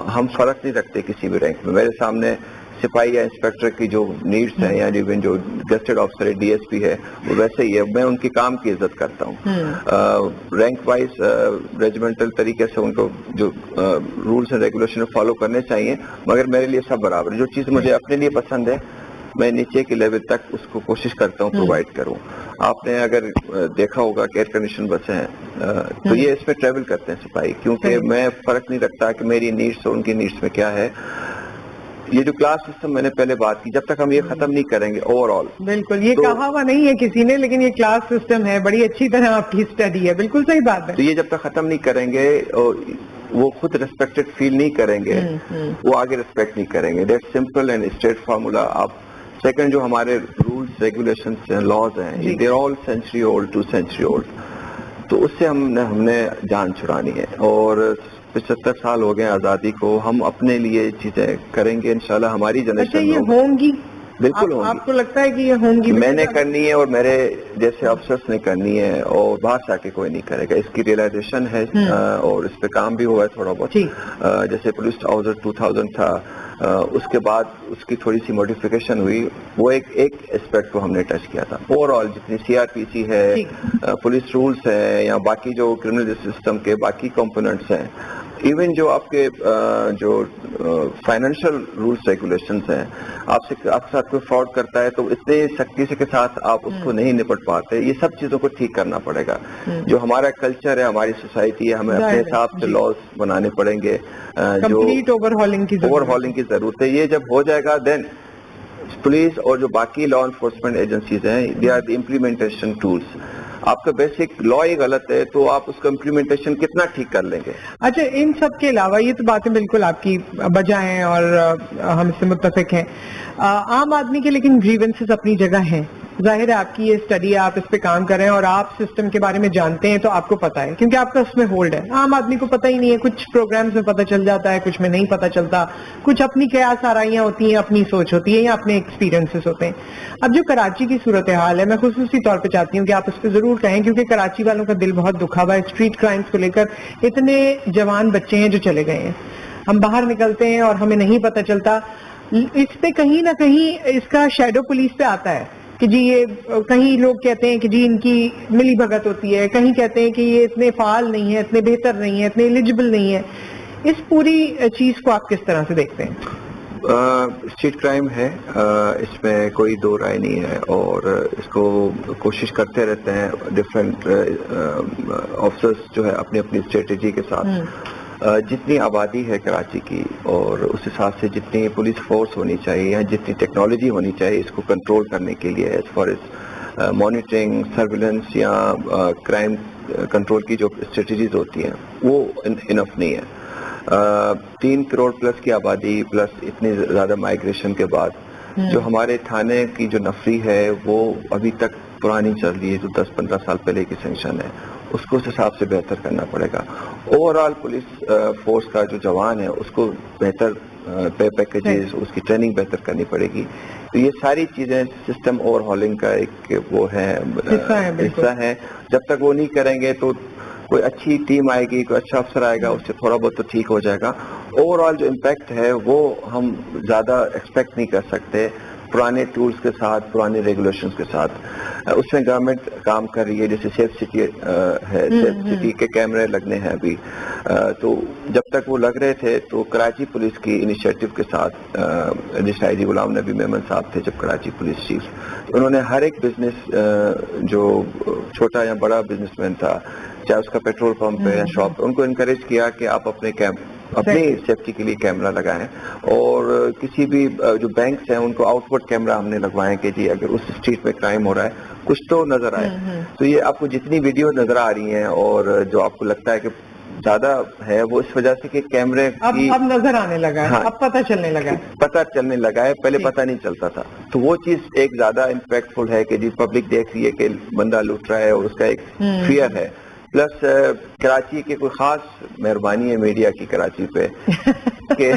हम फर्क नहीं रखते किसी भी रैंक में। मेरे सामने सिपाही या इंस्पेक्टर की जो नीड्स हैं, या इवन जो गेस्टेड ऑफिसर है, डीएसपी है, वो वैसे ही है। मैं उनके काम की इज्जत करता हूँ। रैंक वाइज रेजिमेंटल तरीके से उनको जो रूल्स एंड रेगुलेशन फॉलो करने चाहिए, मगर मेरे लिए सब बराबर है। जो चीज़ मुझे अपने लिए पसंद है, मैं नीचे के लेवल तक उसको कोशिश करता हूँ प्रोवाइड करूँ। आपने अगर देखा होगा कि एयर कंडीशन बसें हैं, तो ये इसमें ट्रेवल करते हैं सिपाही, क्योंकि मैं फर्क नहीं रखता कि मेरी नीड्स और उनकी नीड्स में क्या है। ये जो क्लास सिस्टम मैंने पहले बात की, जब तक हम ये खत्म नहीं करेंगे ओवरऑल, बिल्कुल, ये तो- कहा हुआ नहीं है किसी ने, लेकिन ये क्लास सिस्टम है, बड़ी अच्छी तरह आपकी स्टडी है, बिल्कुल सही बात है। तो ये जब तक खत्म नहीं करेंगे और वो खुद रिस्पेक्टेड फील नहीं करेंगे, वो आगे रिस्पेक्ट नहीं करेंगे। That simple and straight formula. आप सेकंड, जो हमारे रूल्स रेगुलेशंस हैं, लॉज हैं, they all century old, 2 century old, तो उससे हमने जान छुड़ानी है। और 75 साल हो गए आज़ादी को, हम अपने लिए चीजें करेंगे इंशाल्लाह। हमारी अच्छा, जनरेशन ये होंगी, बिल्कुल होंगी। आपको लगता है कि ये होंगी? मैंने करनी है और मेरे जैसे अफसर्स ने करनी है, और बाहर से आके कोई नहीं करेगा। इसकी रियलाइजेशन है, और इस पे काम भी हुआ है थोड़ा बहुत। जैसे पुलिस ऑफिसर 2000 था, उसके बाद उसकी थोड़ी सी मॉडिफिकेशन हुई, वो एक एस्पेक्ट को हमने टच किया था। ओवरऑल जितनी सीआरपीसी है, पुलिस रूल्स है, या बाकी जो क्रिमिनल सिस्टम के बाकी कंपोनेंट्स हैं, इवन जो आपके जो फाइनेंशियल रूल्स रेगुलेशंस हैं, आपके साथ कोई फ्रॉड करता है तो इतने सख्ती से के साथ आप उसको नहीं निपट पाते। ये सब चीजों को ठीक करना पड़ेगा। जो हमारा कल्चर है, हमारी सोसाइटी है, हमें अपने हिसाब से लॉज बनाने पड़ेंगे। जो कंप्लीट ओवरहॉलिंग की जरूरत है। ये जब हो जाएगा, देन पुलिस और जो बाकी लॉ एनफोर्समेंट एजेंसीज हैं, they are the implementation tools. आपका बेसिक लॉ ही गलत है, तो आप उसका इम्प्लीमेंटेशन कितना ठीक कर लेंगे? अच्छा, इन सब के अलावा ये तो बातें बिल्कुल आपकी बजा हैं और हम इससे मुत्तफिक हैं। आम आदमी के लेकिन ग्रीवेंसेस अपनी जगह हैं। जाहिर है आपकी ये स्टडी है, आप इस पे काम कर रहे हैं और आप सिस्टम के बारे में जानते हैं, तो आपको पता है, क्योंकि आपका उसमें होल्ड है। आम आदमी को पता ही नहीं है, कुछ प्रोग्राम्स में पता चल जाता है, कुछ में नहीं पता चलता, कुछ अपनी कयास आराइयां होती हैं, अपनी सोच होती है, या अपने एक्सपीरियंसेस होते हैं। अब जो कराची की सूरत हाल है, मैं खुसूसी तौर पे चाहती हूँ कि आप उस पर जरूर कहें, क्योंकि कराची वालों का दिल बहुत दुखा हुआ है। स्ट्रीट क्राइम्स को लेकर इतने जवान बच्चे हैं जो चले गए हैं, हम बाहर निकलते हैं और हमें नहीं पता चलता। इस पे कहीं ना कहीं इसका शैडो पुलिस पे आता है कि जी ये, कहीं लोग कहते हैं कि जी इनकी मिली भगत होती है, कहीं कहते हैं कि ये इतने फाल नहीं है, इतने बेहतर नहीं है, इतने एलिजिबल नहीं है। इस पूरी चीज को आप किस तरह से देखते हैं? स्ट्रीट क्राइम है, इसमें कोई दो राय नहीं है, और इसको कोशिश करते रहते हैं डिफरेंट ऑफिसर्स जो है अपनी अपनी स्ट्रेटेजी के साथ। जितनी आबादी है कराची की, और उस हिसाब से जितनी पुलिस फोर्स होनी चाहिए या जितनी टेक्नोलॉजी होनी चाहिए इसको कंट्रोल करने के लिए, as far as monitoring, surveillance या क्राइम कंट्रोल की जो स्ट्रेटजीज होती हैं, वो इनफ नहीं है। 3 करोड़ प्लस की आबादी प्लस इतनी ज्यादा माइग्रेशन के बाद जो हमारे थाने की जो नफरी है, वो अभी तक पुरानी चल रही है, जो 10-15 साल पहले की सेंक्शन है, उसको उस हिसाब से बेहतर करना पड़ेगा। ओवरऑल पुलिस फोर्स का जो जवान है, उसको बेहतर पे पैकेजेस, उसकी ट्रेनिंग बेहतर करनी पड़ेगी। तो ये सारी चीजें सिस्टम ओवरहॉलिंग का एक वो है, हिस्सा है। जब तक वो नहीं करेंगे तो कोई अच्छी टीम आएगी, कोई अच्छा अफसर आएगा, उससे थोड़ा बहुत तो ठीक हो जाएगा। ओवरऑल जो इम्पैक्ट है वो हम ज्यादा एक्सपेक्ट नहीं कर सकते पुराने टूल्स के साथ, पुराने रेगुलेशंस के साथ। उसमें गवर्नमेंट काम कर रही है, जैसे सेफ सिटी है, सेफ सिटी के कैमरे लगने हैं अभी। तो जब तक वो लग रहे थे तो कराची पुलिस की इनिशिएटिव के साथ, रिशायदी गुलाम नबी मेमन साहब थे जब कराची पुलिस चीफ, तो उन्होंने हर एक बिजनेस जो छोटा या बड़ा बिजनेसमैन था, चाहे उसका पेट्रोल पंप है या शॉप है, उनको इनकरेज किया कि आप अपनी सेफ्टी के लिए कैमरा लगाएं। और किसी भी जो बैंक्स हैं उनको आउटवर्ड कैमरा हमने लगवाए कि जी अगर उस स्ट्रीट में क्राइम हो रहा है कुछ तो नजर आए। तो ये आपको जितनी वीडियो नजर आ रही हैं और जो आपको लगता है कि ज्यादा है, वो इस वजह से कि कैमरे अब नजर आने लगा है। हाँ, अब पता चलने लगा है, पहले पता नहीं चलता था। तो वो चीज एक ज्यादा इम्पैक्टफुल है कि जी पब्लिक देख रही है कि बंदा लूट रहा है और उसका एक फियर है। प्लस कराची की कोई खास मेहरबानी है मीडिया की कराची पे कि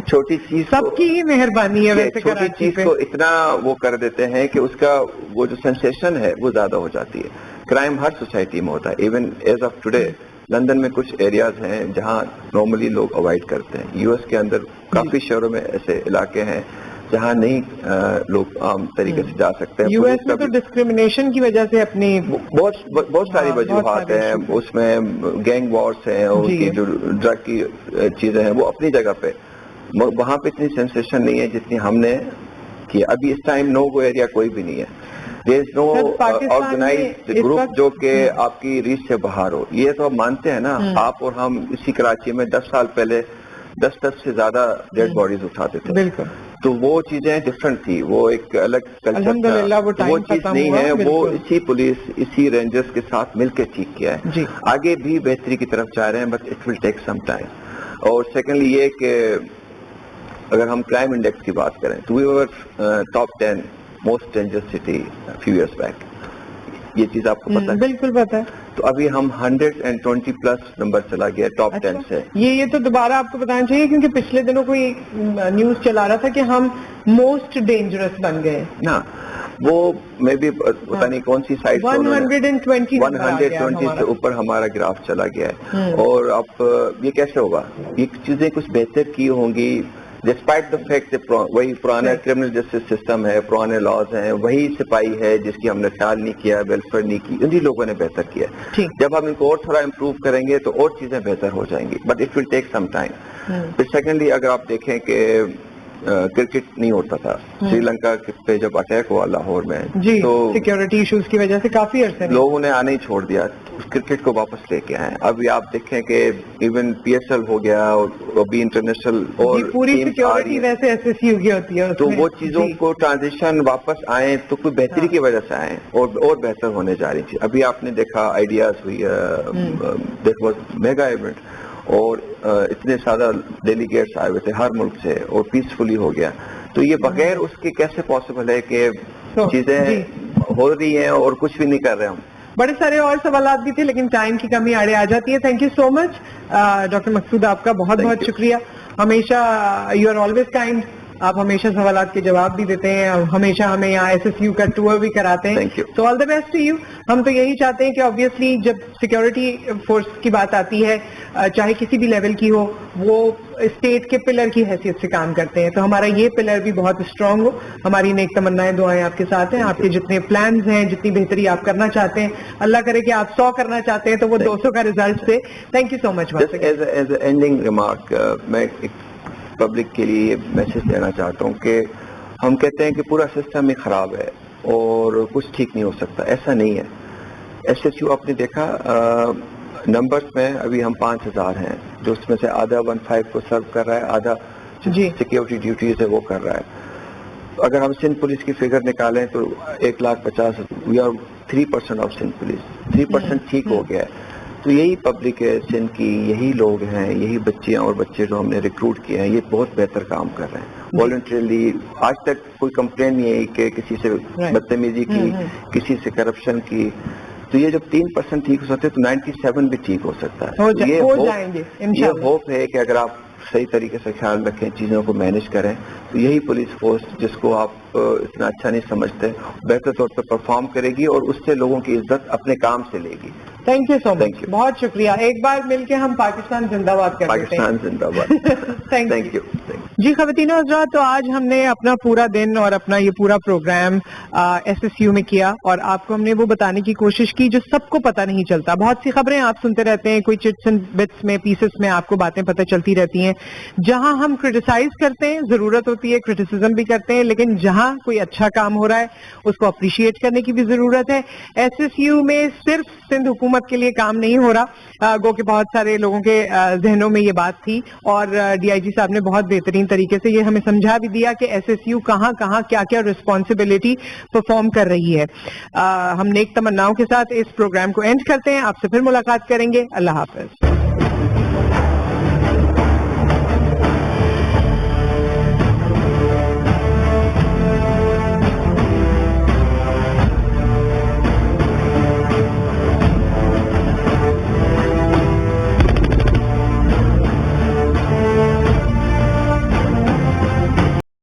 छोटी चीज, सबकी ही मेहरबानी है वैसे, छोटी चीज को इतना वो कर देते हैं कि उसका वो जो सेंसेशन है वो ज्यादा हो जाती है। क्राइम हर सोसाइटी में होता है. Even as of today London में कुछ एरियाज हैं जहां नॉर्मली लोग अवॉइड करते हैं. यूएस के अंदर काफी शहरों में ऐसे इलाके हैं जहां नहीं लोग आम तरीके से जा सकते हैं. यूएस में तो डिस्क्रिमिनेशन की वजह से अपनी बहुत सारी वजूहात हैं. उसमें गैंग वॉर्स हैं और उसकी जो ड्रग की चीजें हैं वो अपनी जगह पे. वहां पे इतनी सेंसेशन नहीं है जितनी हमने की. अभी इस टाइम नो गो एरिया कोई भी नहीं है. There is no organised group जो कि आपकी रीच से बाहर हो. ये तो हम मानते हैं ना. आप और हम इसी कराची में 10 साल पहले 10 से ज्यादा डेड बॉडीज उठाते थे. बिल्कुल. तो वो चीजें डिफरेंट थी. वो एक अलग कल्चर अल्हम्दुलिल्लाह वो चीज नहीं है. वो इसी पुलिस इसी रेंजर्स के साथ मिलकर ठीक किया है जी. आगे भी बेहतरी की तरफ जा रहे हैं but it will take some time. और सेकेंडली ये कि अगर हम क्राइम इंडेक्स की बात करें तो we were top 10 most dangerous city few years back. ये चीज आपको पता है? बिल्कुल पता है. तो अभी हम 120 प्लस नंबर चला गया टॉप 10 से. ये तो दोबारा आपको बताना चाहिए क्योंकि पिछले दिनों कोई न्यूज चला रहा था कि हम मोस्ट डेंजरस बन गए ना. वो मे भी पता नहीं कौन सी साइट 120 से ऊपर हमारा ग्राफ चला गया है. और अब ये कैसे होगा? ये चीजें कुछ बेहतर की होंगी डिस्पाइट द फैक्ट वही पुराना क्रिमिनल जस्टिस सिस्टम है, पुराने लॉज हैं, वही सिपाही है जिसकी हमने ख्याल नहीं किया, वेलफेयर नहीं की. उन्हीं लोगों ने बेहतर किया. जब हम इनको और थोड़ा इम्प्रूव करेंगे तो और चीजें बेहतर हो जाएंगी but it will take some time. फिर सेकेंडली अगर आप देखें कि क्रिकेट नहीं होता था श्रीलंका पे जब अटैक हुआ लाहौर में जी, तो सिक्योरिटी इश्यूज की वजह से काफी अरसे लोगों ने आने ही छोड़ दिया. उस क्रिकेट को वापस लेके आए. अभी आप देखें कि इवन पीएसएल हो गया और अभी इंटरनेशनल और पूरी सिक्योरिटी वैसे एसएसयू की होती है. तो वो चीजों को ट्रांजिशन वापस आए तो कोई बेहतरी की वजह से आए और बेहतर होने जा रही थी. अभी आपने देखा आइडियाज हुई दैट वाज मेगा इवेंट और इतने ज्यादा डेलीगेट्स आए हुए थे हर मुल्क से और पीसफुली हो गया. तो ये बगैर उसके कैसे पॉसिबल है कि चीजें हो रही हैं और कुछ भी नहीं कर रहे हम. बड़े सारे और सवाल भी थे लेकिन टाइम की कमी आड़े आ जाती है. Thank you so much doctor Maqsood, आपका बहुत बहुत शुक्रिया. हमेशा यू आर ऑलवेज काइंड. आप हमेशा सवालात के जवाब भी देते हैं. हमेशा हमें यहाँ एसएसयू का टूर भी कराते हैं. तो all the best to you. हम तो यही चाहते हैं कि ऑब्वियसली जब सिक्योरिटी फोर्स की बात आती है चाहे किसी भी लेवल की हो वो स्टेट के पिलर की हैसियत से काम करते हैं. तो हमारा ये पिलर भी बहुत स्ट्रांग हो. हमारी नेक तमन्नाएं दुआएं आपके साथ हैं. आपके जितने प्लान्स हैं जितनी बेहतरी आप करना चाहते हैं अल्लाह करे कि आप 100 करना चाहते हैं तो वो 200 का रिजल्ट से. Thank you so much. As ending remark मैं पब्लिक के लिए मैसेज देना चाहता हूँ कि हम कहते हैं कि पूरा सिस्टम ही खराब है और कुछ ठीक नहीं हो सकता. ऐसा नहीं है. एसएसयू आपने देखा नंबर्स में अभी हम 5000 हैं जो उसमें से आधा 15 को सर्व कर रहा है, आधा सिक्योरिटी ड्यूटीज है वो कर रहा है. अगर हम सिंध पुलिस की फिगर निकालें तो 1,50,000 we are 3% of Sindh police. 3% ठीक हो गया है. तो यही पब्लिक है सिंध की, यही लोग हैं, यही बच्चियां और बच्चे जो हमने रिक्रूट किए हैं ये बहुत बेहतर काम कर रहे हैं वॉलंटरीली. आज तक कोई कंप्लेन नहीं है कि किसी से बदतमीजी की, किसी से करप्शन की. तो ये जब 3% ठीक हो सकते हैं तो 97 भी ठीक हो सकता है. ये होप है कि अगर आप सही तरीके से ख्याल रखें, चीजों को मैनेज करें तो यही पुलिस फोर्स जिसको आप इतना अच्छा नहीं समझते बेहतर तौर पर परफॉर्म करेगी और उससे लोगों की इज्जत अपने काम से लेगी. Thank you so much. बहुत शुक्रिया. एक बार मिलके हम पाकिस्तान जिंदाबाद कर देते हैं. पाकिस्तान जिंदाबाद. Thank you. जी ख़वातीनो हज़रात, तो आज हमने अपना पूरा दिन और अपना ये पूरा प्रोग्राम एसएसयू में किया और आपको हमने वो बताने की कोशिश की जो सबको पता नहीं चलता. बहुत सी खबरें आप सुनते रहते हैं, कोई चिट्स एंड बिट्स में पीसेस में आपको बातें पता चलती रहती हैं. जहां हम क्रिटिसाइज करते हैं, जरूरत होती है, क्रिटिसिज्म भी करते हैं, लेकिन जहां कोई अच्छा काम हो रहा है उसको अप्रिशिएट करने की भी जरूरत है. एसएसयू में सिर्फ सिंध हुकूमत के लिए काम नहीं हो रहा. गो के बहुत सारे लोगों के जहनों में ये बात थी और डीआईजी साहब ने बहुत बेहतरीन तरीके से ये हमें समझा भी दिया कि एसएसयू कहां कहां क्या क्या रिस्पॉन्सिबिलिटी परफॉर्म कर रही है. हम नेक तमन्नाओं के साथ इस प्रोग्राम को एंड करते हैं. आपसे फिर मुलाकात करेंगे. अल्लाह हाफिज.